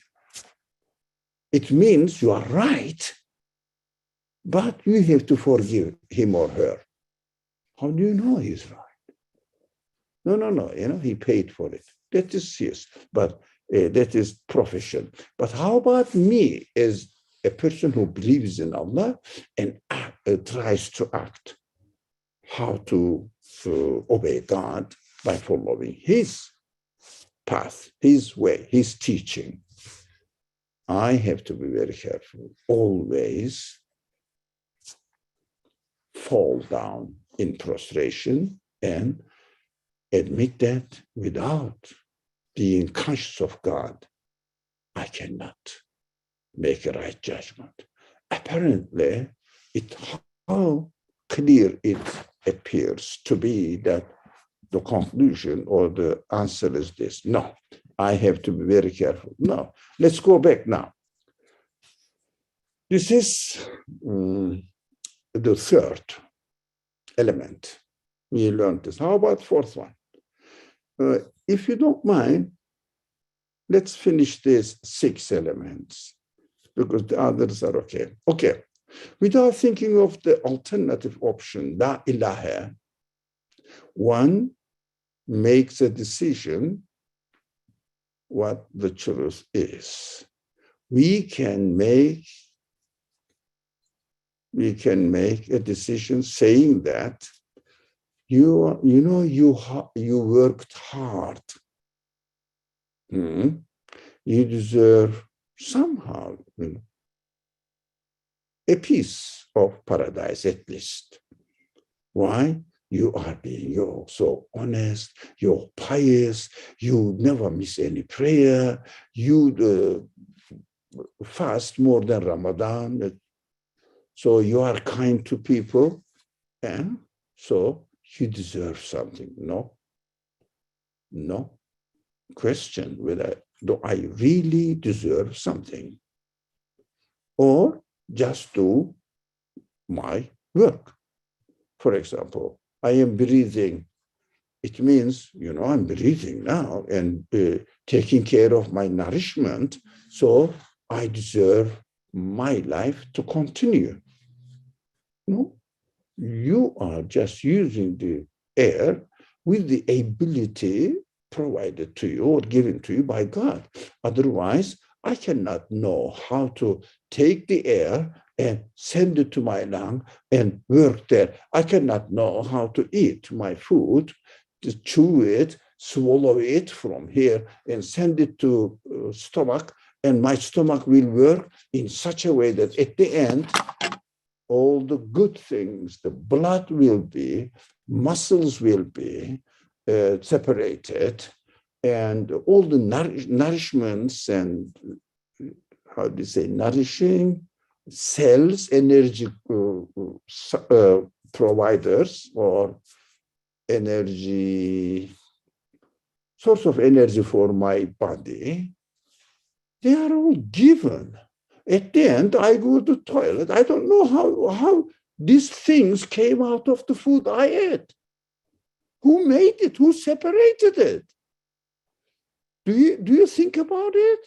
It means you are right, but you have to forgive him or her. How do you know he's right? No, he paid for it. That is yes, but that is profession. But how about me as a person who believes in Allah and tries to act? How to obey God by following his path, his way, his teaching. I have to be very careful. Always fall down in prostration and admit that without being conscious of God, I cannot make a right judgment. Apparently, how clear it appears to be that the conclusion or the answer is this. No, I have to be very careful. No, let's go back now. This is the third element. We learned this. How about fourth one? If you don't mind, let's finish these 6 elements because the others are okay. Okay. Without thinking of the alternative option, La ilaha, one makes a decision what the truth is. We can make a decision saying that you worked hard. You deserve somehow a piece of paradise at least. Why? You are being so honest, you're pious, you never miss any prayer, you fast more than Ramadan, so you are kind to people, and so you deserve something. No, No. Question whether do I really deserve something or just do my work. For example, I am breathing. It means, I'm breathing now and taking care of my nourishment. So I deserve my life to continue. No, you are just using the air with the ability provided to you or given to you by God. Otherwise, I cannot know how to take the air and send it to my lung and work there. I cannot know how to eat my food, to chew it, swallow it from here and send it to stomach, and my stomach will work in such a way that at the end, all the good things, the blood will be, muscles will be separated, and all the nourishments and, how do you say, nourishing cells, energy providers or energy, source of energy for my body, they are all given. At the end, I go to the toilet. I don't know how these things came out of the food I ate. Who made it? Who separated it? Do you think about it?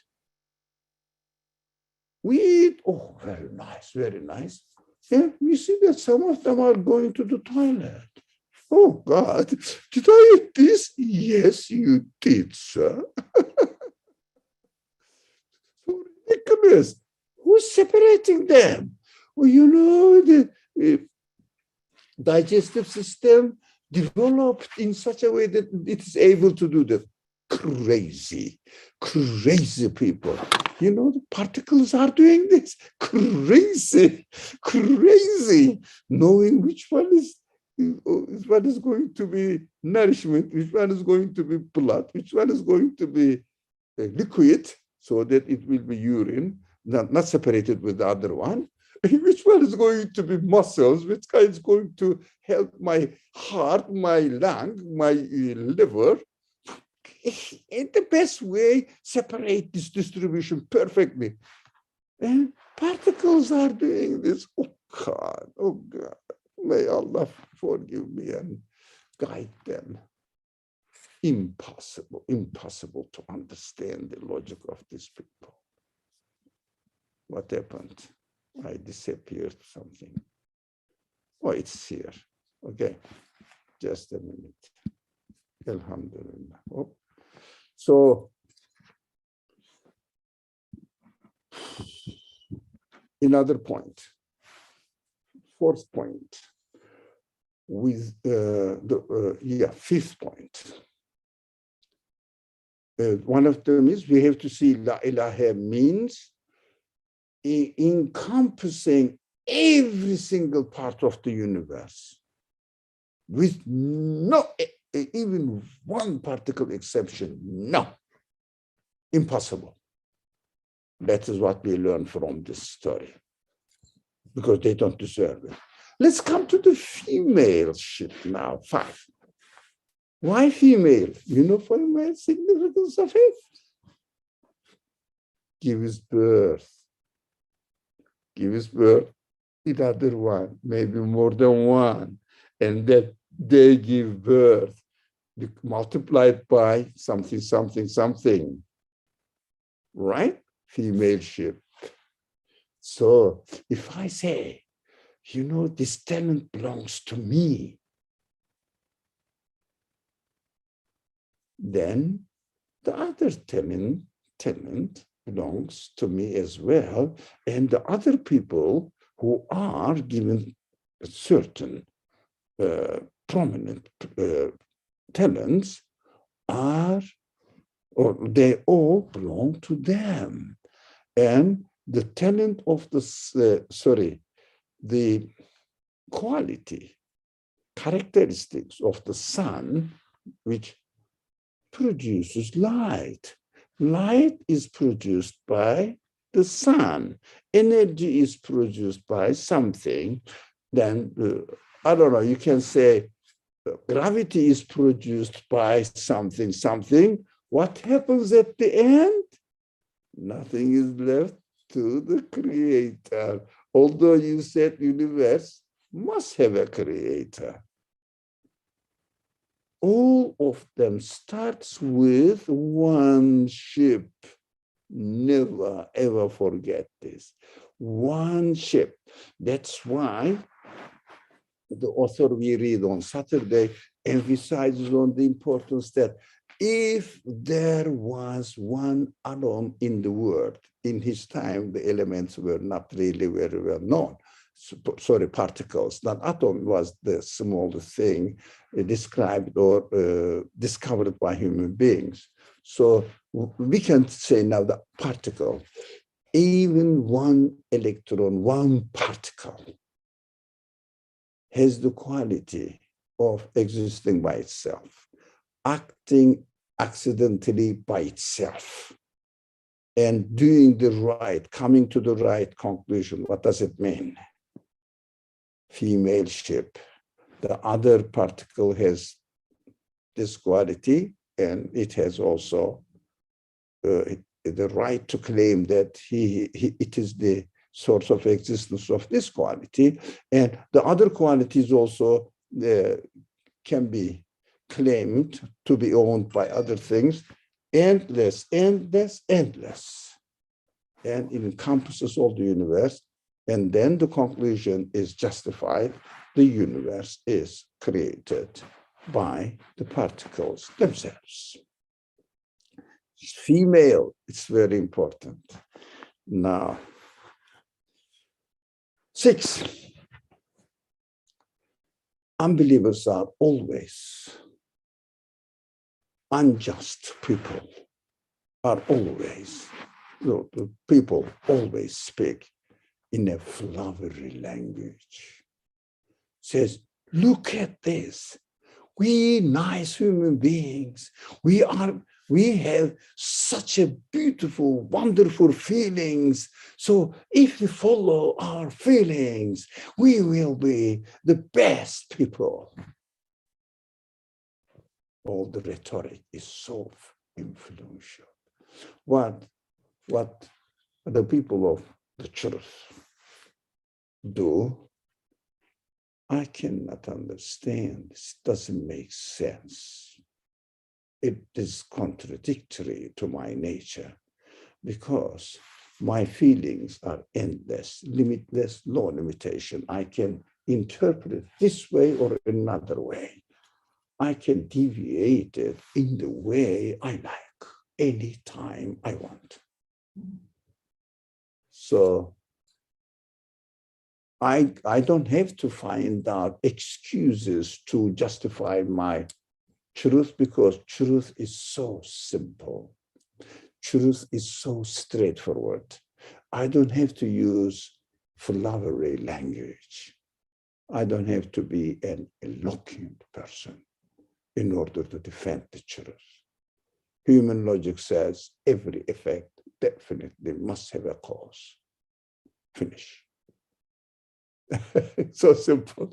We eat, oh, very nice, very nice. Yeah, we see that some of them are going to the toilet. Oh, God, did I eat this? Yes, you did, sir. So ridiculous. Who's separating them? Well, the digestive system developed in such a way that it is able to do that. Crazy people. The particles are doing this. Crazy, knowing which one is going to be nourishment, which one is going to be blood, which one is going to be liquid, so that it will be urine, not separated with the other one. Which one is going to be muscles, which kind is going to help my heart, my lung, my liver. In the best way, separate this distribution perfectly. And particles are doing this. Oh God, may Allah forgive me and guide them. Impossible to understand the logic of these people. What happened? I disappeared something. Oh, it's here. Okay, just a minute. Alhamdulillah. Oh. So, another point, fourth point, with fifth point. One of them is we have to see La ilaha means encompassing every single part of the universe with no even one particle exception. No, impossible. That is what we learn from this story, because they don't deserve it. Let's come to the female ship now. 5. Why female? For significance of it. Gives birth, another one, maybe more than one, and that they give birth, multiplied by something, right? Female ship. So if I say, this talent belongs to me, then the other talent belongs to me as well. And the other people who are given a certain prominent talents they all belong to them. And the talent of the quality, characteristics of the sun, which produces light. Light is produced by the sun. Energy is produced by something. Then, I don't know, you can say gravity is produced by something. What happens at the end? Nothing is left to the creator. Although you said universe must have a creator. All of them starts with one ship. Never, ever forget this. One ship. That's why the author we read on Saturday emphasizes on the importance that if there was one atom in the world, in his time, the elements were not really very well known. Sorry, particles. That atom was the smallest thing described or discovered by human beings. So we can say now the particle, even one electron, one particle, has the quality of existing by itself, acting accidentally by itself, and doing the right, coming to the right conclusion. What does it mean? Female ship. The other particle has this quality, and it has also the right to claim that it is the source of existence of this quality, and the other qualities also can be claimed to be owned by other things. Endless, endless, endless, and it encompasses all the universe. And then the conclusion is justified. The universe is created by the particles themselves. Female, it's very important. Now, 6, unbelievers are always unjust people, are always, the people always speak in a flowery language. Says, look at this. We nice human beings, we have such a beautiful, wonderful feelings. So if we follow our feelings, we will be the best people. All the rhetoric is so influential. What the people of the truth do, I cannot understand. This doesn't make sense. It is contradictory to my nature because my feelings are endless, limitless, no limitation. I can interpret this way or another way. I can deviate it in the way I like, anytime I want. So I don't have to find out excuses to justify my truth because truth is so simple. Truth is so straightforward. I don't have to use flowery language. I don't have to be an eloquent person in order to defend the truth. Human logic says every effect definitely must have a cause. Finish. So simple.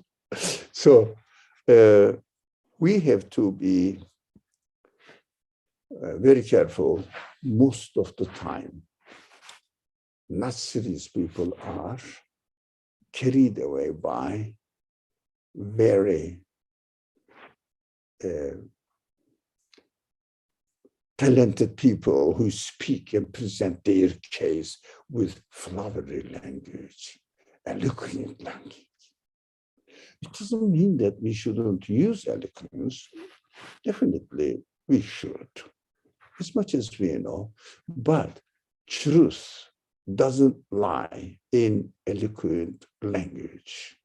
So we have to be very careful most of the time. Not serious people are carried away by very talented people who speak and present their case with flowery language, eloquent language. It doesn't mean that we shouldn't use eloquence. Definitely we should, as much as we know, but truth doesn't lie in eloquent language.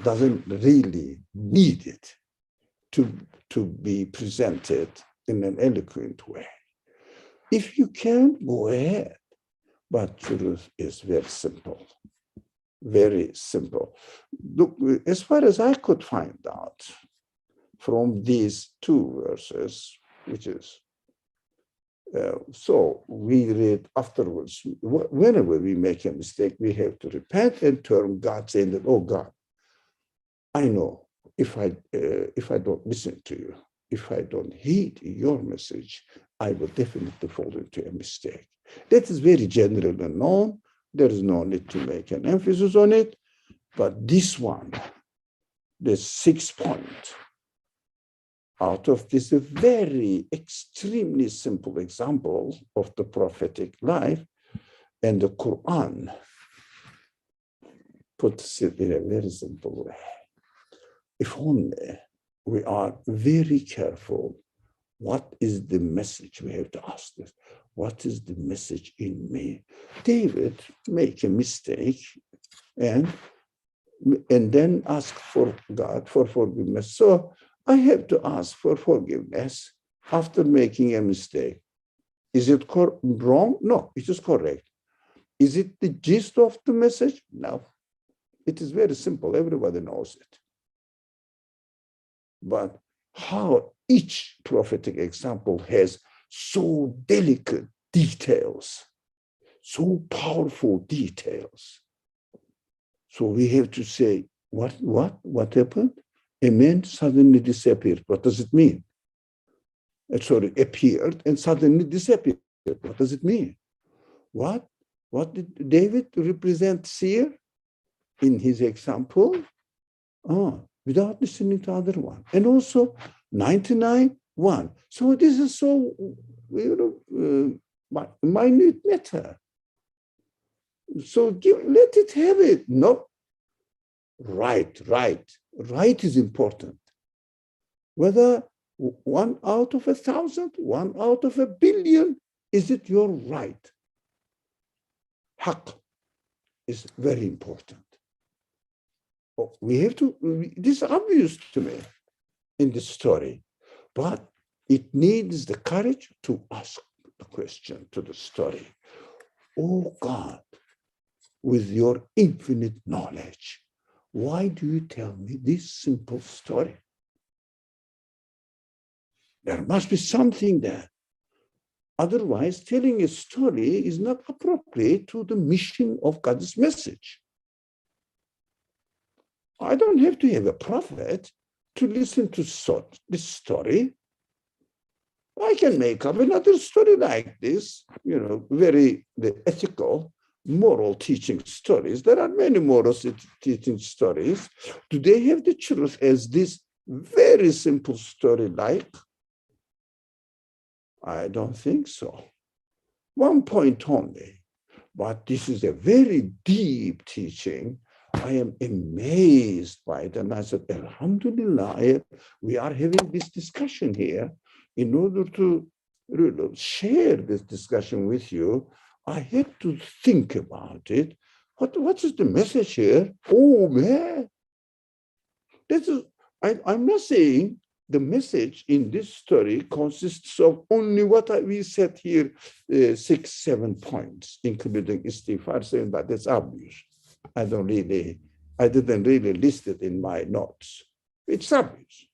Doesn't really need it to be presented in an eloquent way. If you can, go ahead, but truth is very simple. Very simple. Look, as far as I could find out from these 2 verses, which is, so we read afterwards, whenever we make a mistake, we have to repent and turn God, saying that, oh God, I know if I don't listen to you, if I don't heed your message, I will definitely fall into a mistake. That is very general and known. There is no need to make an emphasis on it. But this one, the 6th point, out of this very extremely simple example of the prophetic life, and the Qur'an puts it in a very simple way. If only we are very careful, what is the message? We have to ask this. What is the message in me? David make a mistake and then ask for God for forgiveness. So I have to ask for forgiveness after making a mistake. Is it wrong? No, it is correct. Is it the gist of the message? No. It is very simple. Everybody knows it. But how each prophetic example has so delicate details, so powerful details. So we have to say, what happened? A man suddenly disappeared. What does it mean? Sorry, appeared and suddenly disappeared. What does it mean? What did David represent here in his example? Without listening to other one. And also 99, 1. So this is so, minute matter. So let it have it. No. Right is important. Whether 1 out of 1,000, 1 out of 1 billion, is it your right? Haqq is very important. We have to, this is obvious to me in this story, but it needs the courage to ask the question to the story. Oh God, with your infinite knowledge, why do you tell me this simple story? There must be something there. Otherwise, telling a story is not appropriate to the mission of God's message. I don't have to have a prophet to listen to this story. I can make up another story like this, very ethical, moral teaching stories. There are many moral teaching stories. Do they have the truth as this very simple story like? I don't think so. 1 point only, but this is a very deep teaching. I am amazed by it. And I said, Alhamdulillah, we are having this discussion here. In order to really share this discussion with you, I had to think about it. What is the message here? Oh, man. I'm not saying the message in this story consists of only what we said here, 6, 7 points, including istighfar, saying that it's obvious. I didn't really list it in my notes. It's obvious.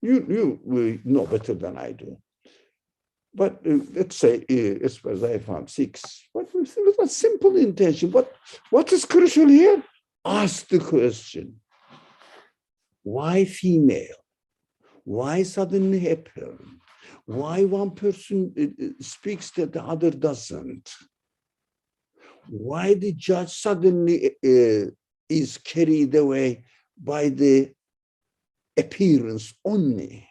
You know better than I do. But let's say, as far as I found 6, with a simple intention. What is crucial here? Ask the question. Why female? Why suddenly happen? Why one person speaks that the other doesn't? Why the judge suddenly is carried away by the appearance only?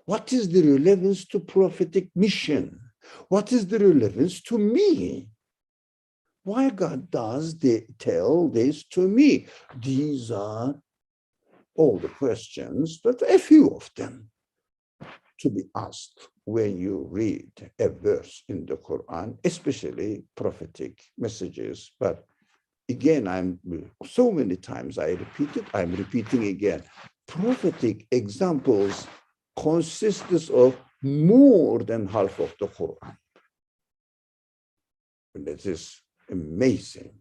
What is the relevance to prophetic mission? What is the relevance to me? Why God does tell this to me? These are all the questions, but a few of them to be asked when you read a verse in the Quran, especially prophetic messages. But again, so many times I repeat it, I'm repeating again. Prophetic examples consists of more than half of the Quran. And that is amazing.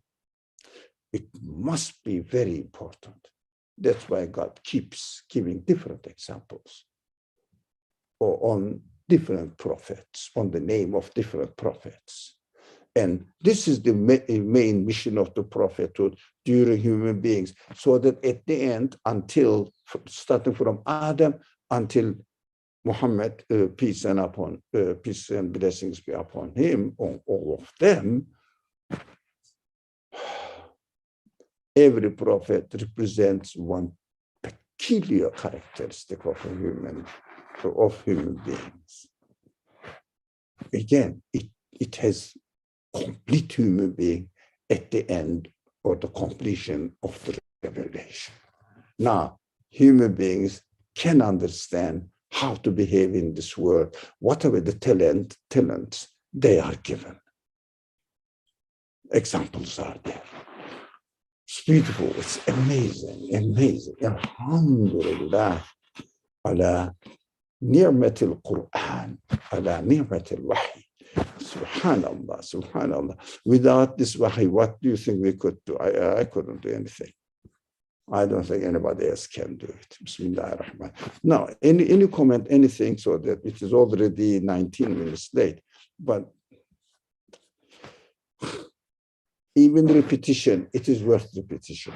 It must be very important. That's why God keeps giving different examples or on different prophets, on the name of different prophets. And this is the main mission of the prophethood, during human beings, so that at the end, until starting from Adam until Muhammad, peace and blessings be upon him, all of them, every prophet represents one peculiar characteristic of human beings. Again, it has complete human being at the end or the completion of the revelation. Now, human beings can understand how to behave in this world, whatever the talents they are given. Examples are there. It's beautiful, it's amazing. Alhamdulillah, ala ni'matil Qur'an, ala ni'matil wahi. Subhanallah. Without this wahi, what do you think we could do? I couldn't do anything. I don't think anybody else can do it. Bismillah ar-Rahman. Now, any comment, anything, so that it is already 19 minutes late, but even repetition, it is worth repetition.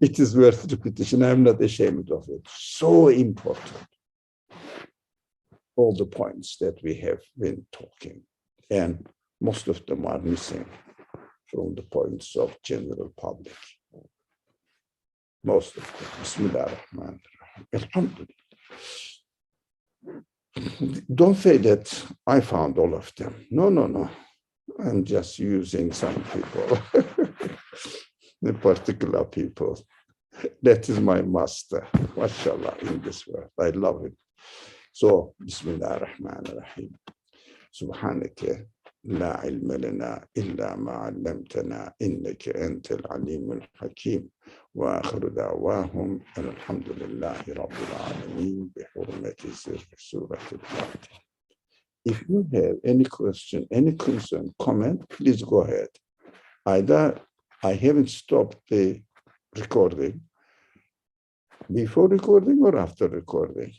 It is worth repetition. I'm not ashamed of it. So important. All the points that we have been talking, and most of them are missing from the points of general public. Most of them. Bismillah ar-Rahman ar-Rahim. Alhamdulillah. Don't say that I found all of them. No. I'm just using some people, the particular people. That is my master, mashallah, in this world. I love it. So, Bismillah ar-Rahman ar-Rahim. Subhanaka la ilma lana illa ma 'allamtana innaka antal alimul hakim. Wa akhiru da'wahum alhamdulillahi rabbil alamin bi hurmati surah al-Fatiha. If you have any question, any concern, comment, please go ahead. Either I haven't stopped the recording before recording or after recording.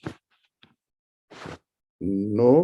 No